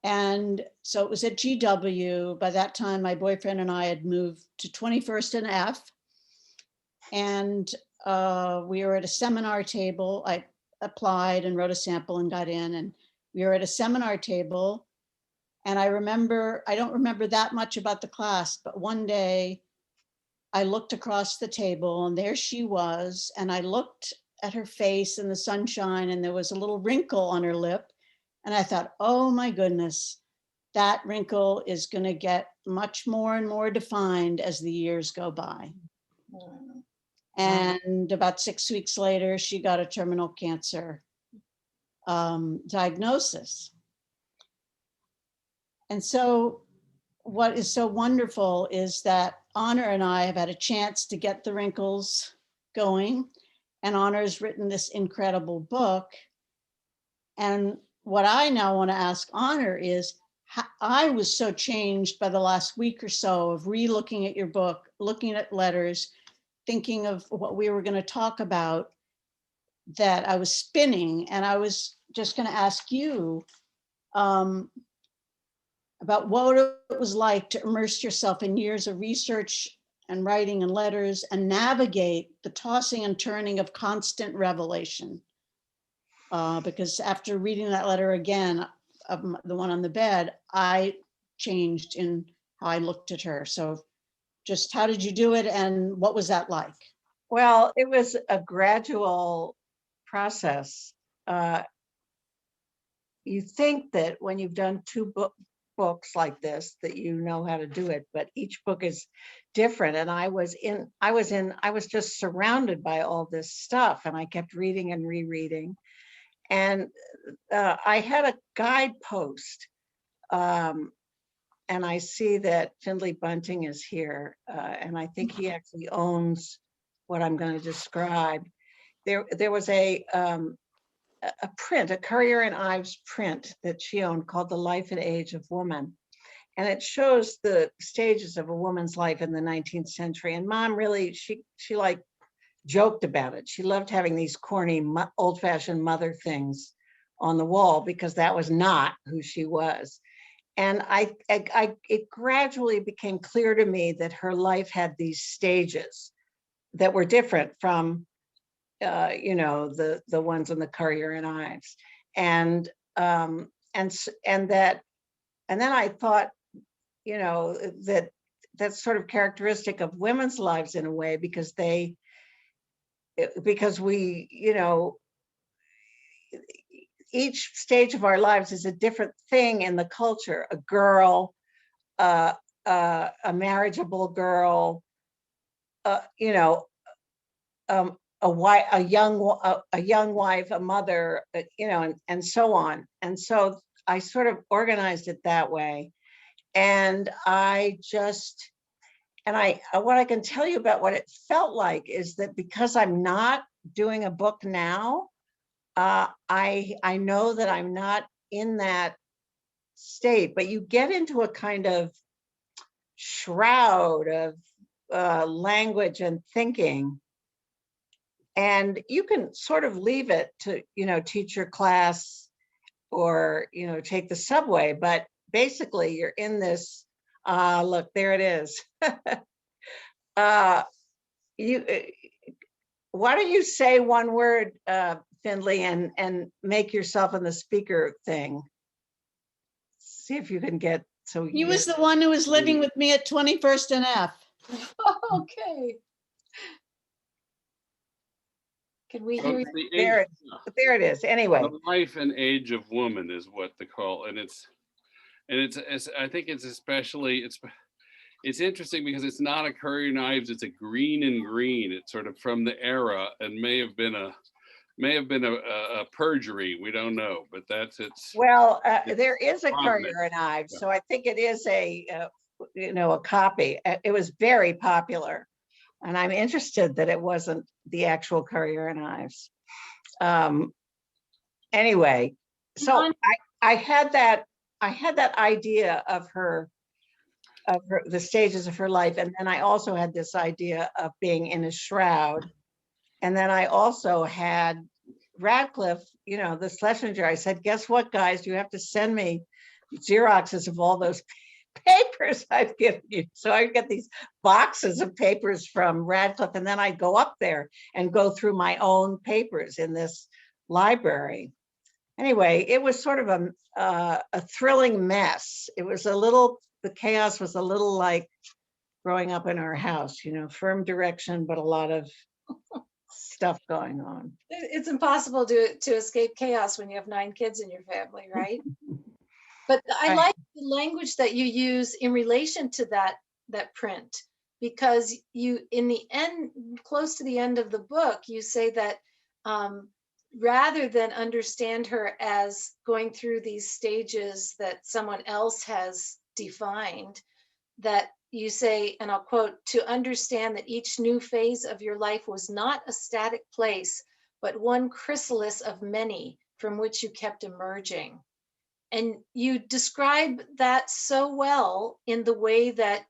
And so it was at GW. By that time, my boyfriend and I had moved to 21st and F. And we were at a seminar table. I applied and wrote a sample and got in. And we were at a seminar table. And I don't remember that much about the class, but one day I looked across the table and there she was. And I looked at her face in the sunshine and there was a little wrinkle on her lip. And I thought, oh my goodness, that wrinkle is going to get much more and more defined as the years go by. And about 6 weeks later, she got a terminal cancer diagnosis. And so what is so wonderful is that Honor and I have had a chance to get the wrinkles going, and Honor has written this incredible book. And what I now want to ask Honor is, I was so changed by the last week or so of re-looking at your book, looking at letters, thinking of what we were going to talk about, that I was spinning. And I was just going to ask you about what it was like to immerse yourself in years of research and writing and letters and navigate the tossing and turning of constant revelation. Because after reading that letter again, of the one on the bed, I changed in how I looked at her. So just how did you do it and what was that like? Well, it was a gradual process. You think that when you've done two books like this, that you know how to do it, but each book is different. And I was just surrounded by all this stuff, and I kept reading and rereading. And I had a guidepost, and I see that Findlay Bunting is here, and I think he actually owns what I'm going to describe. there was a print, a Currier and Ives print that she owned called The Life and Age of Woman. And it shows the stages of a woman's life in the 19th century. And Mom really, she like joked about it. She loved having these corny, old-fashioned mother things on the wall because that was not who she was. And it gradually became clear to me that her life had these stages that were different from, you know, the ones in the Currier and Ives, and then I thought, you know, that that's sort of characteristic of women's lives in a way, because we, you know, each stage of our lives is a different thing in the culture. A girl, a marriageable girl, you know, a young wife, a mother, you know, and so on. And so I sort of organized it that way. And what I can tell you about what it felt like is that because I'm not doing a book now, I know that I'm not in that state, but you get into a kind of shroud of language and thinking, and you can sort of leave it to, you know, teach your class or, you know, take the subway, but basically you're in this, look, there it is. Why don't you say one word, Findley, and make yourself in the speaker thing. See if you can get, so He was the one who was living with me at 21st and F. Okay. Can we hear you? There it is. Anyway. The Life and Age of Woman is what they call, and it's I think it's especially, it's interesting because it's not a Currier and Ives, it's a green and green. It's sort of from the era and may have been a perjury. We don't know, but that's it's. Well, there is a Currier and Ives, so I think it is a you know, a copy. It was very popular, and I'm interested that it wasn't the actual Currier and Ives. Anyway, so I had that idea of the stages of her life, and then I also had this idea of being in a shroud, and then I also had Radcliffe, you know, the Schlesinger. I said, guess what, guys, you have to send me Xeroxes of all those papers I've given you. So I get these boxes of papers from Radcliffe, and then I'd go up there and go through my own papers in this library. Anyway, it was sort of a thrilling mess. It was the chaos was a little like growing up in our house, you know, firm direction, but a lot of stuff going on. It's impossible to escape chaos when you have 9 kids in your family, right? But I like the language that you use in relation to that print, because you, in the end, close to the end of the book, you say that rather than understand her as going through these stages that someone else has defined, that you say, and I'll quote, to understand that each new phase of your life was not a static place, but one chrysalis of many from which you kept emerging. And you describe that so well in the way that,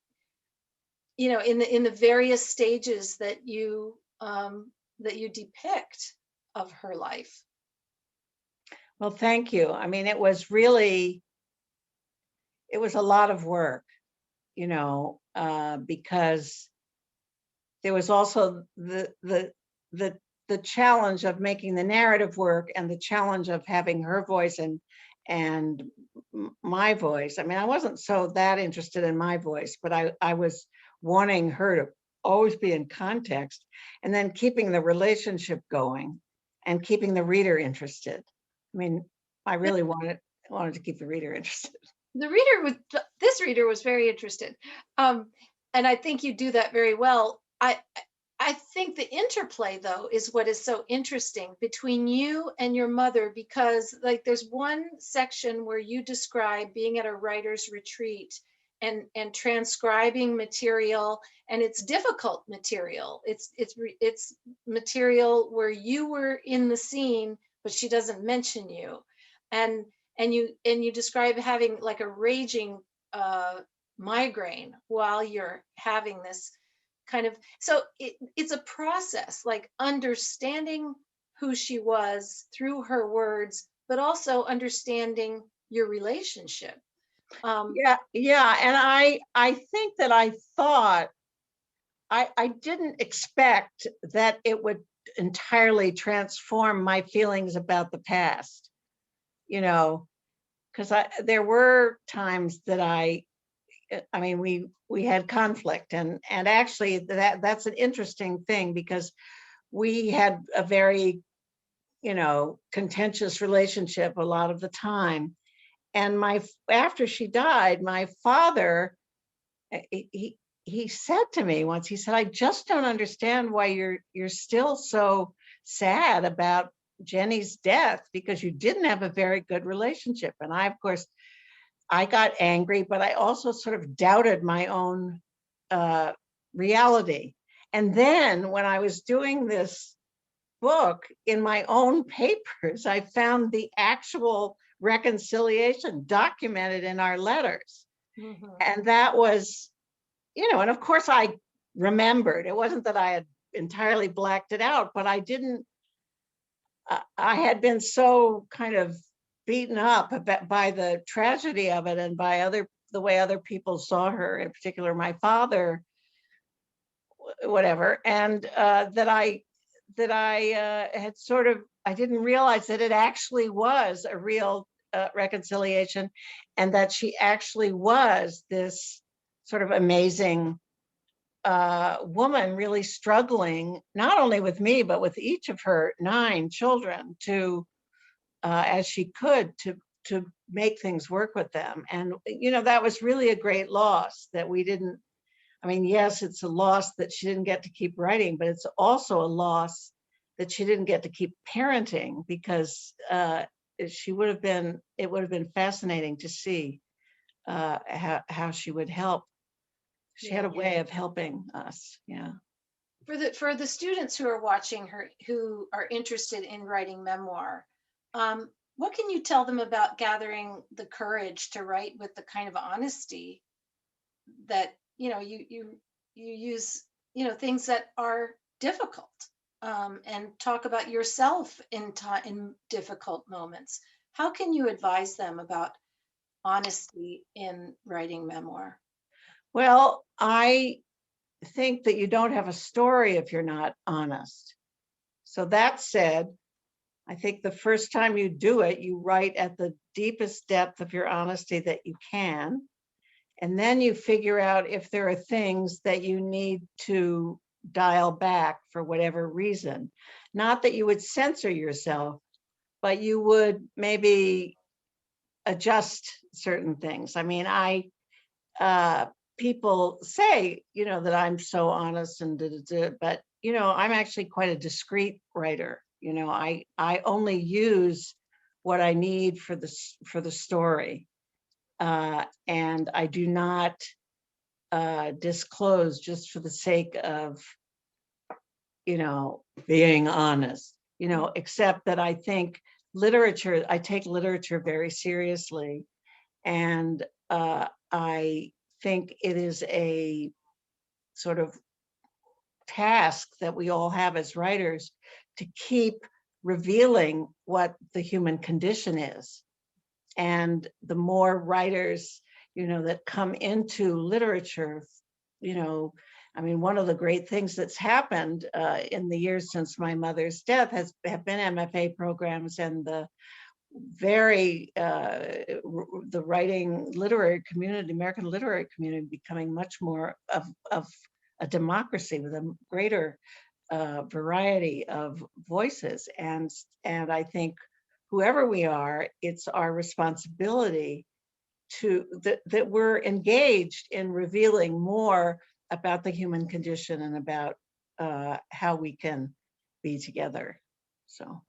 you know, in the various stages that you depict of her life. Well, thank you. I mean, it was a lot of work, you know, because there was also the challenge of making the narrative work, and the challenge of having her voice and my voice. I mean, I wasn't so that interested in my voice, but I was wanting her to always be in context, and then keeping the relationship going and keeping the reader interested. I mean, I really wanted to keep the reader interested. This reader was very interested. And I think you do that very well. I think the interplay, though, is what is so interesting between you and your mother, because like there's one section where you describe being at a writer's retreat and transcribing material, and it's difficult material. It's material where you were in the scene, but she doesn't mention you, and you describe having like a raging migraine while you're having this kind of, so it's a process, like understanding who she was through her words, but also understanding your relationship. Yeah, and I think that I thought I didn't expect that it would entirely transform my feelings about the past, you know, because there were times that I mean, we had conflict, and actually that's an interesting thing, because we had a very, you know, contentious relationship a lot of the time. And after she died, my father, he said to me once, he said, I just don't understand why you're still so sad about Jenny's death, because you didn't have a very good relationship. And I, of course, I got angry, but I also sort of doubted my own reality. And then when I was doing this book in my own papers, I found the actual reconciliation documented in our letters. Mm-hmm. And that was, you know, and of course I remembered. It wasn't that I had entirely blacked it out, but I didn't, I had been so kind of beaten up by the tragedy of it, and by the way other people saw her, in particular my father, whatever, and that I had sort of, I didn't realize that it actually was a real reconciliation, and that she actually was this sort of amazing woman, really struggling not only with me but with each of her 9 children to as she could to make things work with them. And you know, that was really a great loss that we didn't, I mean, yes, it's a loss that she didn't get to keep writing, but it's also a loss that she didn't get to keep parenting, because it would have been fascinating to see how she would help. She had a way of helping us. Yeah. For the students who are watching her, who are interested in writing memoir, what can you tell them about gathering the courage to write with the kind of honesty that, you know, you use, you know, things that are difficult, and talk about yourself in difficult moments? How can you advise them about honesty in writing memoir? Well, I think that you don't have a story if you're not honest. So that said, I think the first time you do it, you write at the deepest depth of your honesty that you can. And then you figure out if there are things that you need to dial back for whatever reason. Not that you would censor yourself, but you would maybe adjust certain things. I mean, people say, you know, that I'm so honest and but you know, I'm actually quite a discreet writer. You know, I only use what I need for the story, and I do not disclose just for the sake of, you know, being honest. You know, except that I think I take literature very seriously, and I think it is a sort of task that we all have as writers to keep revealing what the human condition is. And the more writers, you know, that come into literature, you know, I mean, one of the great things that's happened in the years since my mother's death have been MFA programs, and the writing literary community, American literary community, becoming much more of a democracy with a greater variety of voices. And I think whoever we are, it's our responsibility that we're engaged in revealing more about the human condition and about how we can be together. So.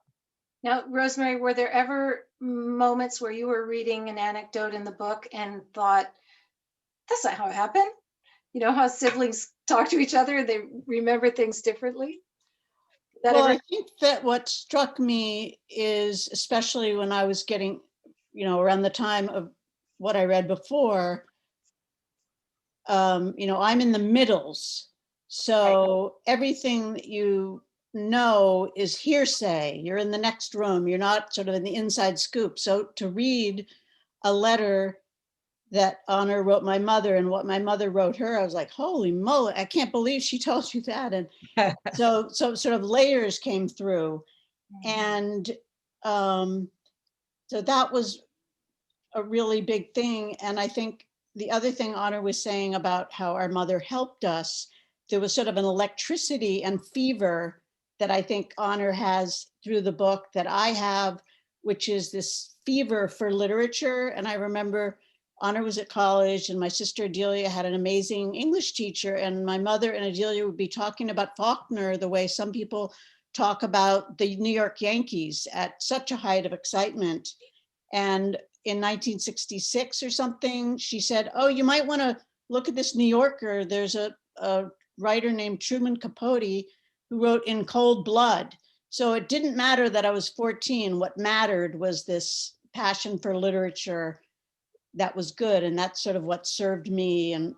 Now, Rosemary, were there ever moments where you were reading an anecdote in the book and thought, that's not how it happened. You know how siblings talk to each other and they remember things differently? That Well, ever- I think that what struck me is, especially when I was getting, around the time of what I read before, I'm in the middles. So everything that you know is hearsay. You're in the next room. You're not sort of in the inside scoop. So to read a letter that Honor wrote my mother and what my mother wrote her, I was like, holy moly, I can't believe she told you that. And so sort of layers came through. And so that was a really big thing. And I think the other thing Honor was saying about how our mother helped us, there was sort of an electricity and fever that I think Honor has through the book that I have, which is this fever for literature. And I remember Honor was at college and my sister Adelia had an amazing English teacher, and my mother and Adelia would be talking about Faulkner the way some people talk about the New York Yankees at such a height of excitement. And in 1966 or something, she said, oh, you might want to look at this New Yorker. There's a writer named Truman Capote who wrote In Cold Blood. So it didn't matter that I was 14. What mattered was this passion for literature that was good. And that's sort of what served me and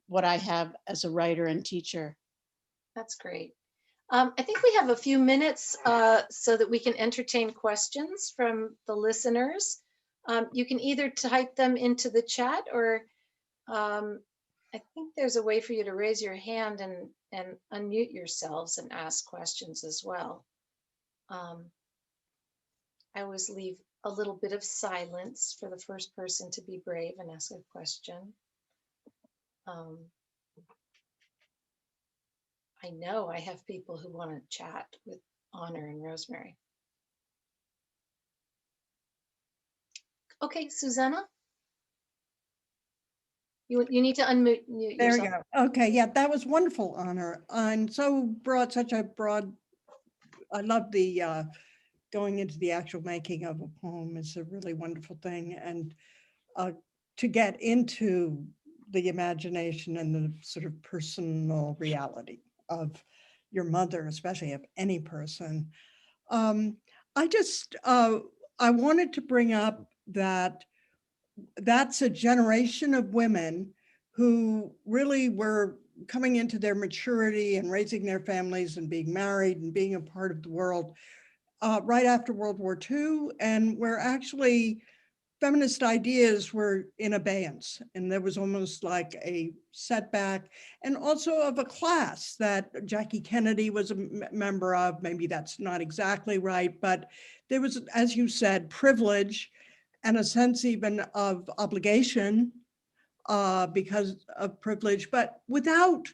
what I have as a writer and teacher. That's great. I think we have a few minutes so that we can entertain questions from the listeners. You can either type them into the chat, or I think there's a way for you to raise your hand and unmute yourselves and ask questions as well. I always leave a little bit of silence for the first person to be brave and ask a question. I know I have people who want to chat with Honor and Rosemary. Okay, Susanna? You need to unmute yourself. There you go. Okay, yeah, that was wonderful, Honor. And so broad, such a broad, I love the going into the actual making of a poem is a really wonderful thing. And to get into the imagination and the sort of personal reality of your mother, especially of any person. I just, I wanted to bring up that that's a generation of women who really were coming into their maturity and raising their families and being married and being a part of the world right after World War II, and where actually feminist ideas were in abeyance, and there was almost like a setback, and also of a class that Jackie Kennedy was a member of. Maybe that's not exactly right, but there was, as you said, privilege and a sense even of obligation because of privilege, but without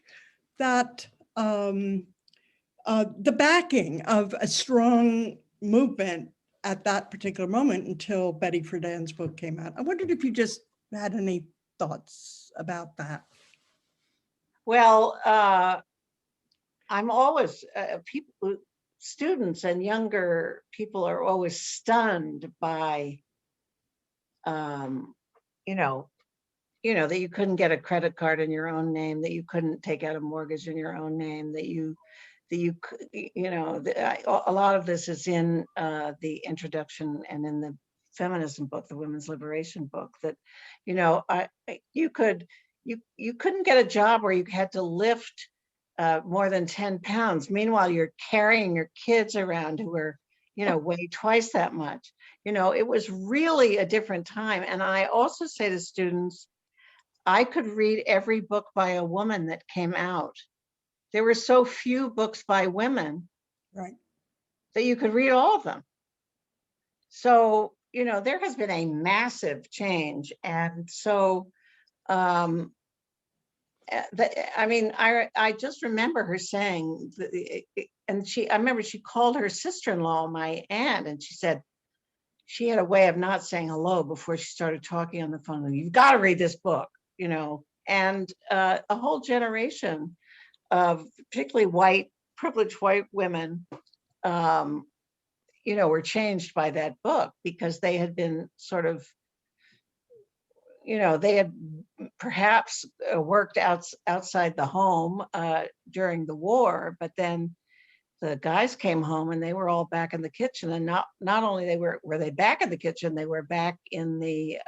that, the backing of a strong movement at that particular moment until Betty Friedan's book came out. I wondered if you just had any thoughts about that. Well, I'm always, students and younger people are always stunned by, that you couldn't get a credit card in your own name, that you couldn't take out a mortgage in your own name, a lot of this is in the introduction and in the feminism book, the women's liberation book, that, you couldn't get a job where you had to lift more than 10 pounds. Meanwhile, you're carrying your kids around who are, weigh twice that much. It was really a different time. And I also say to students, I could read every book by a woman that came out. There were so few books by women, right, that you could read all of them. So, there has been a massive change. And so, I just remember her saying, and I remember she called her sister-in-law my aunt, and she said, she had a way of not saying hello before she started talking on the phone. You've got to read this book, and a whole generation of particularly privileged white women, were changed by that book because they had been sort of they had perhaps worked outside the home during the war, but then the guys came home and they were all back in the kitchen. And not only were they back in the kitchen, they were back in the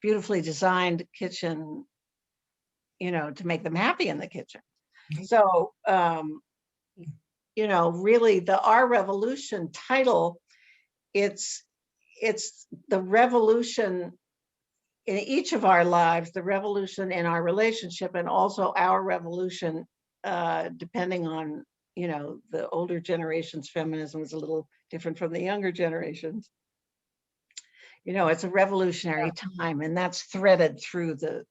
beautifully designed kitchen, to make them happy in the kitchen. So, really Our Revolution title, it's the revolution in each of our lives, the revolution in our relationship, and also our revolution, depending on, the older generation's feminism is a little different from the younger generations. It's a revolutionary time, and that's threaded through the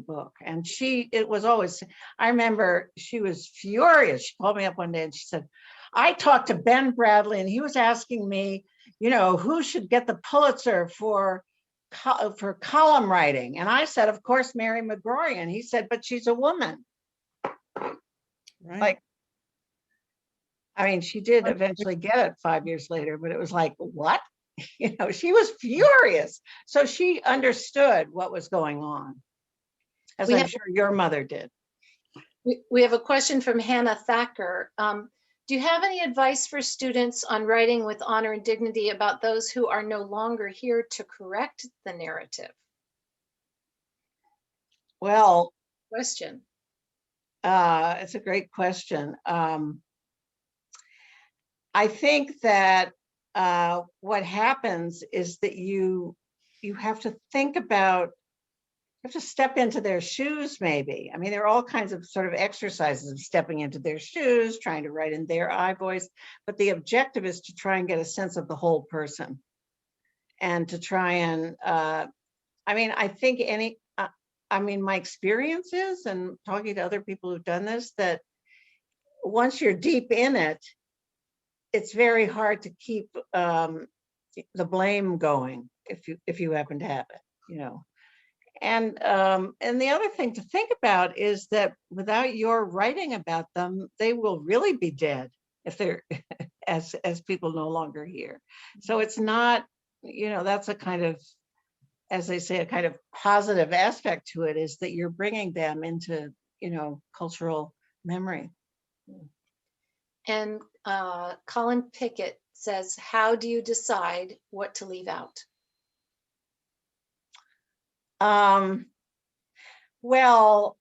book. And it was always, I remember she was furious. She called me up one day and she said, I talked to Ben Bradley and he was asking me, who should get the Pulitzer for column writing. And I said, of course, Mary McGrory. And he said, but she's a woman. Right. She did eventually get it 5 years later, but it was like, what? She was furious. So she understood what was going on, as I'm sure your mother did. We have a question from Hannah Thacker. Do you have any advice for students on writing with honor and dignity about those who are no longer here to correct the narrative? Well, question. It's a great question. I think that what happens is that you have to think about, you have to step into their shoes, maybe. There are all kinds of sort of exercises of stepping into their shoes, trying to write in their eye voice, but the objective is to try and get a sense of the whole person. And to try and, I think my experience is, and talking to other people who've done this, that once you're deep in it, it's very hard to keep the blame going if you happen to have it, And the other thing to think about is that without your writing about them, they will really be dead if they're as people no longer here. So it's not, that's a kind of, as they say, a kind of positive aspect to it, is that you're bringing them into, cultural memory. And Colin Pickett says, how do you decide what to leave out? Well,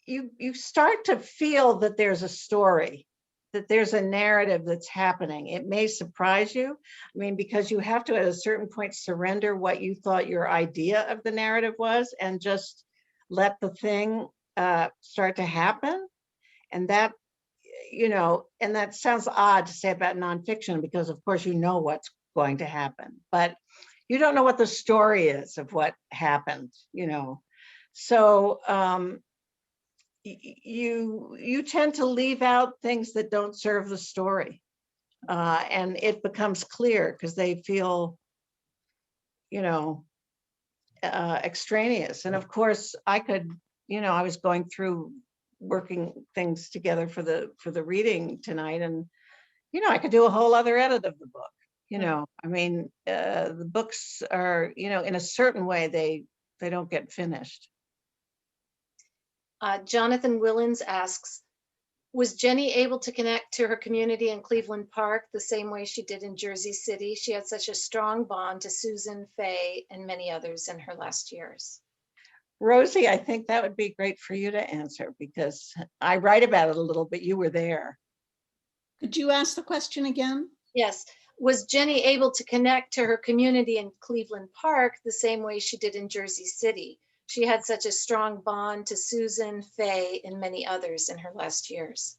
you start to feel that there's a story, that there's a narrative that's happening. It may surprise you. Because you have to, at a certain point, surrender what you thought your idea of the narrative was and just let the thing start to happen. And that, and that sounds odd to say about nonfiction, because of course, what's going to happen, but you don't know what the story is of what happened, So you tend to leave out things that don't serve the story, and it becomes clear because they feel, extraneous. And of course, I could, I was going through working things together for the reading tonight, and I could do a whole other edit of the book. The books are, in a certain way, they don't get finished. Jonathan Willens asks, was Jenny able to connect to her community in Cleveland Park the same way she did in Jersey City? She had such a strong bond to Susan, Faye, and many others in her last years. Rosie, I think that would be great for you to answer, because I write about it a little bit. You were there. Could you ask the question again? Yes. Was Jenny able to connect to her community in Cleveland Park the same way she did in Jersey City? She had such a strong bond to Susan, Faye, and many others in her last years.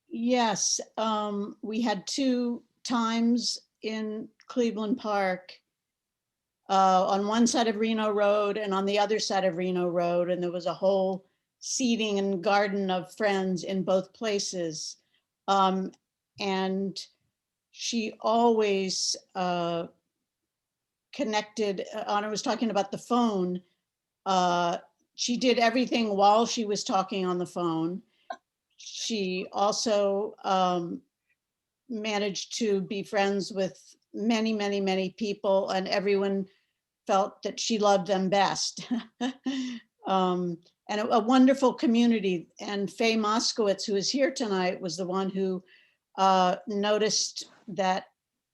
Yes, we had 2 times in Cleveland Park, on one side of Reno Road and on the other side of Reno Road. And there was a whole seating and garden of friends in both places. And she always connected. Anna was talking about the phone. She did everything while she was talking on the phone. She also managed to be friends with many, many, many people, and everyone felt that she loved them best. And a wonderful community. And Faye Moskowitz, who is here tonight, was the one who noticed that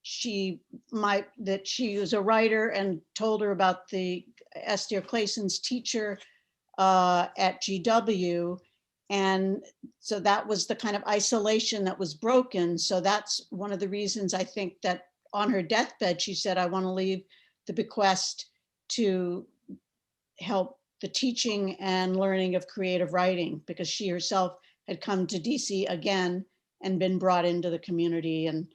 she was a writer and told her about the Esther Clayson's teacher at GW. And so that was the kind of isolation that was broken. So that's one of the reasons I think that on her deathbed, she said, I want to leave the bequest to help the teaching and learning of creative writing, because she herself had come to DC again and been brought into the community and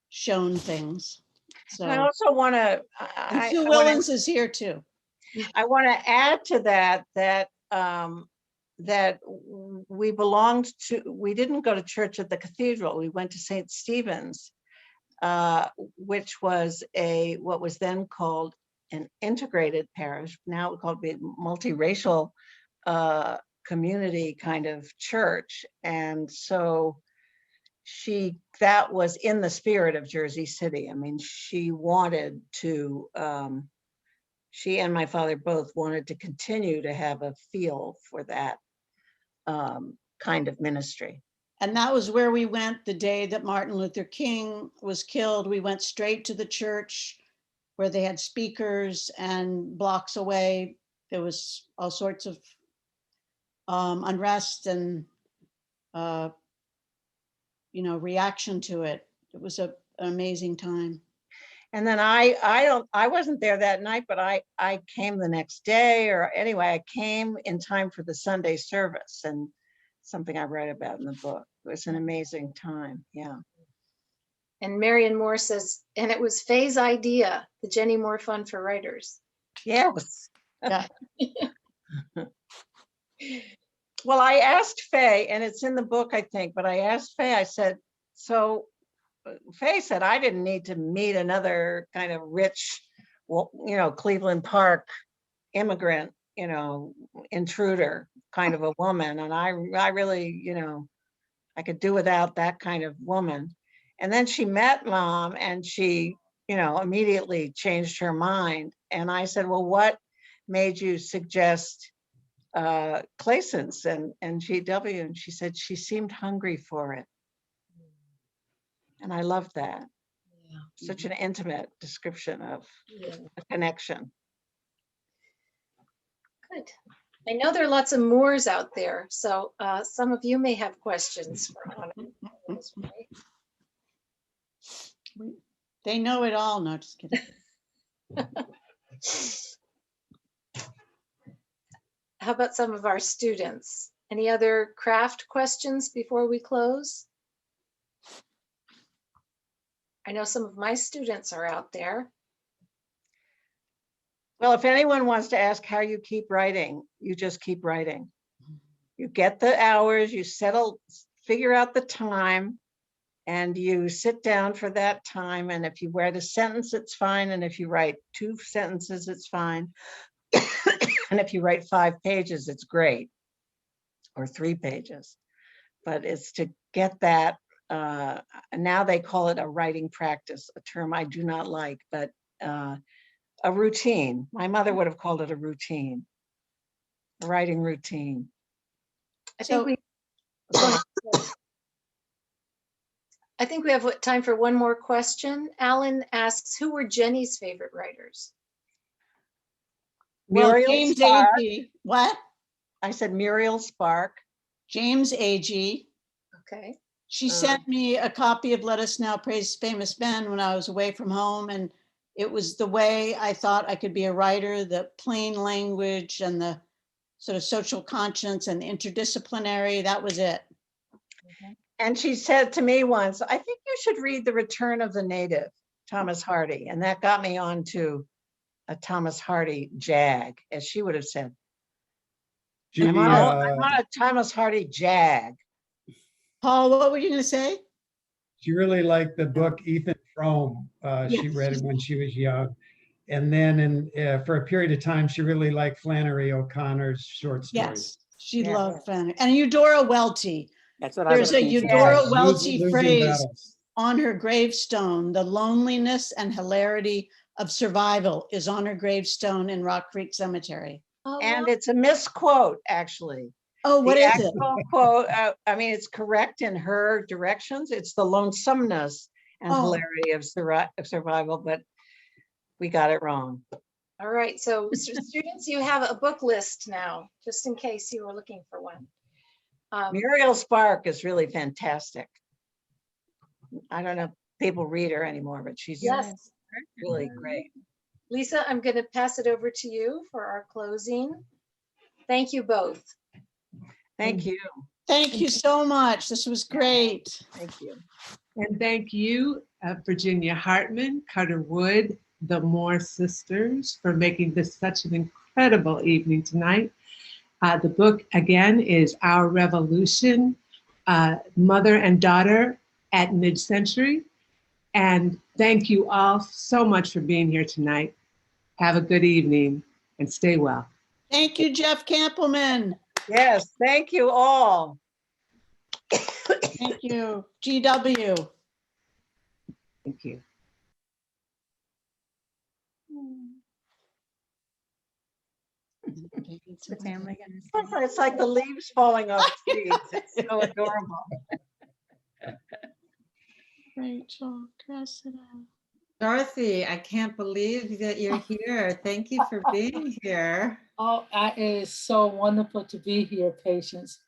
shown things. So And I also want to, and Sue Willens is here too. I want to add to that, that we didn't go to church at the cathedral. We went to St. Stephen's, which was what was then called an integrated parish. Now we call it a multiracial community kind of church. And so that was in the spirit of Jersey City. I mean, she and my father both wanted to continue to have a feel for that kind of ministry. And that was where we went the day that Martin Luther King was killed. We went straight to the church where they had speakers, and blocks away, there was all sorts of unrest and, reaction to it. It was an amazing time. And then I wasn't there that night, but I came the next day, or anyway, I came in time for the Sunday service, and something I write about in the book. It was an amazing time. Yeah. And Marion Moore says, and it was Faye's idea, the Jenny Moore Fund for Writers. Yes. Yeah. Well, I asked Faye, and it's in the book, I think, but I asked Faye, I said, so Faye said, I didn't need to meet another kind of rich, Cleveland Park immigrant, intruder kind of a woman. And I really, I could do without that kind of woman. And then she met Mom, and she, immediately changed her mind. And I said, well, what made you suggest Clayson's and GW? And she said she seemed hungry for it. And I loved that. Yeah. Such an intimate description of a connection. Good. I know there are lots of Moores out there, so some of you may have questions for Anna. They know it all. No, just kidding. How about some of our students? Any other craft questions before we close? I know some of my students are out there. Well, if anyone wants to ask how you keep writing, you just keep writing. You get the hours, you figure out the time, and you sit down for that time. And if you write a sentence, it's fine. And if you write 2 sentences, it's fine. And if you write 5 pages, it's great, or 3 pages. But it's to get that, now they call it a writing practice, a term I do not like, but a routine. My mother would have called it a routine, a writing routine. I think we have time for one more question. Alan asks, who were Jenny's favorite writers? Well, Muriel James Spark. Agee. What? I said Muriel Spark. James Agee. Okay. She sent me a copy of Let Us Now Praise Famous Men when I was away from home, and it was the way I thought I could be a writer, the plain language and the sort of social conscience and interdisciplinary. That was it. And she said to me once, I think you should read The Return of the Native, Thomas Hardy. And that got me on to a Thomas Hardy jag, as she would have said. I'm on a Thomas Hardy jag. Paul, what were you going to say? She really liked the book Ethan Frome. She read it when she was young. And then for a period of time, she really liked Flannery O'Connor's short stories. Yes, she loved Flannery. And Eudora Welty. That's what I was There's a Eudora Welty Losing phrase battles. on her gravestone, the loneliness and hilarity of survival is on her gravestone in Rock Creek Cemetery. Oh, And wow. it's a misquote, actually. Oh, what The is it? actual quote, I mean, it's correct in her directions. It's the lonesomeness and Oh. hilarity of survival, but we got it wrong. All right, so students, you have a book list now, just in case you were looking for one. Muriel Spark is really fantastic. I don't know if people read her anymore, but she's Yes. really great. Lisa, I'm going to pass it over to you for our closing. Thank you both. Thank you. Thank you so much. This was great. Thank you. And thank you, Virginia Hartman, Carter Wood, the Moore sisters, for making this such an incredible evening tonight. The book, again, is Our Revolution, Mother and Daughter at Mid-Century. And thank you all so much for being here tonight. Have a good evening and stay well. Thank you, Jeff Campbellman. Yes, thank you all. Thank you, GW. Thank you. What's the family gonna say? It's like the leaves falling off trees. It's so adorable. Rachel, dress it up. Dorothy, I can't believe that you're here. Thank you for being here. Oh, it is so wonderful to be here, Patience.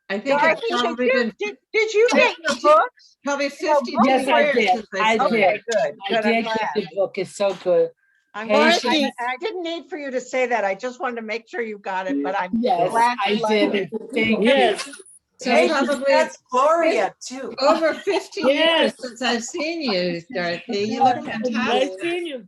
I think Dorothy, it's probably been did you get your books? probably 52 Yes, I years did. since I saw did. you. Okay, good. I Good, I'm did get glad. the book. It's so good. I'm Patience. glad. I didn't need for you to say that. I just wanted to make sure you got it, but I'm Yes, glad I you liked did. it. Thank Yes. you. So Hey, probably that's Gloria too. over 50 Yes. years since I've seen you, Dorothy. You look Nice fantastic. seeing you.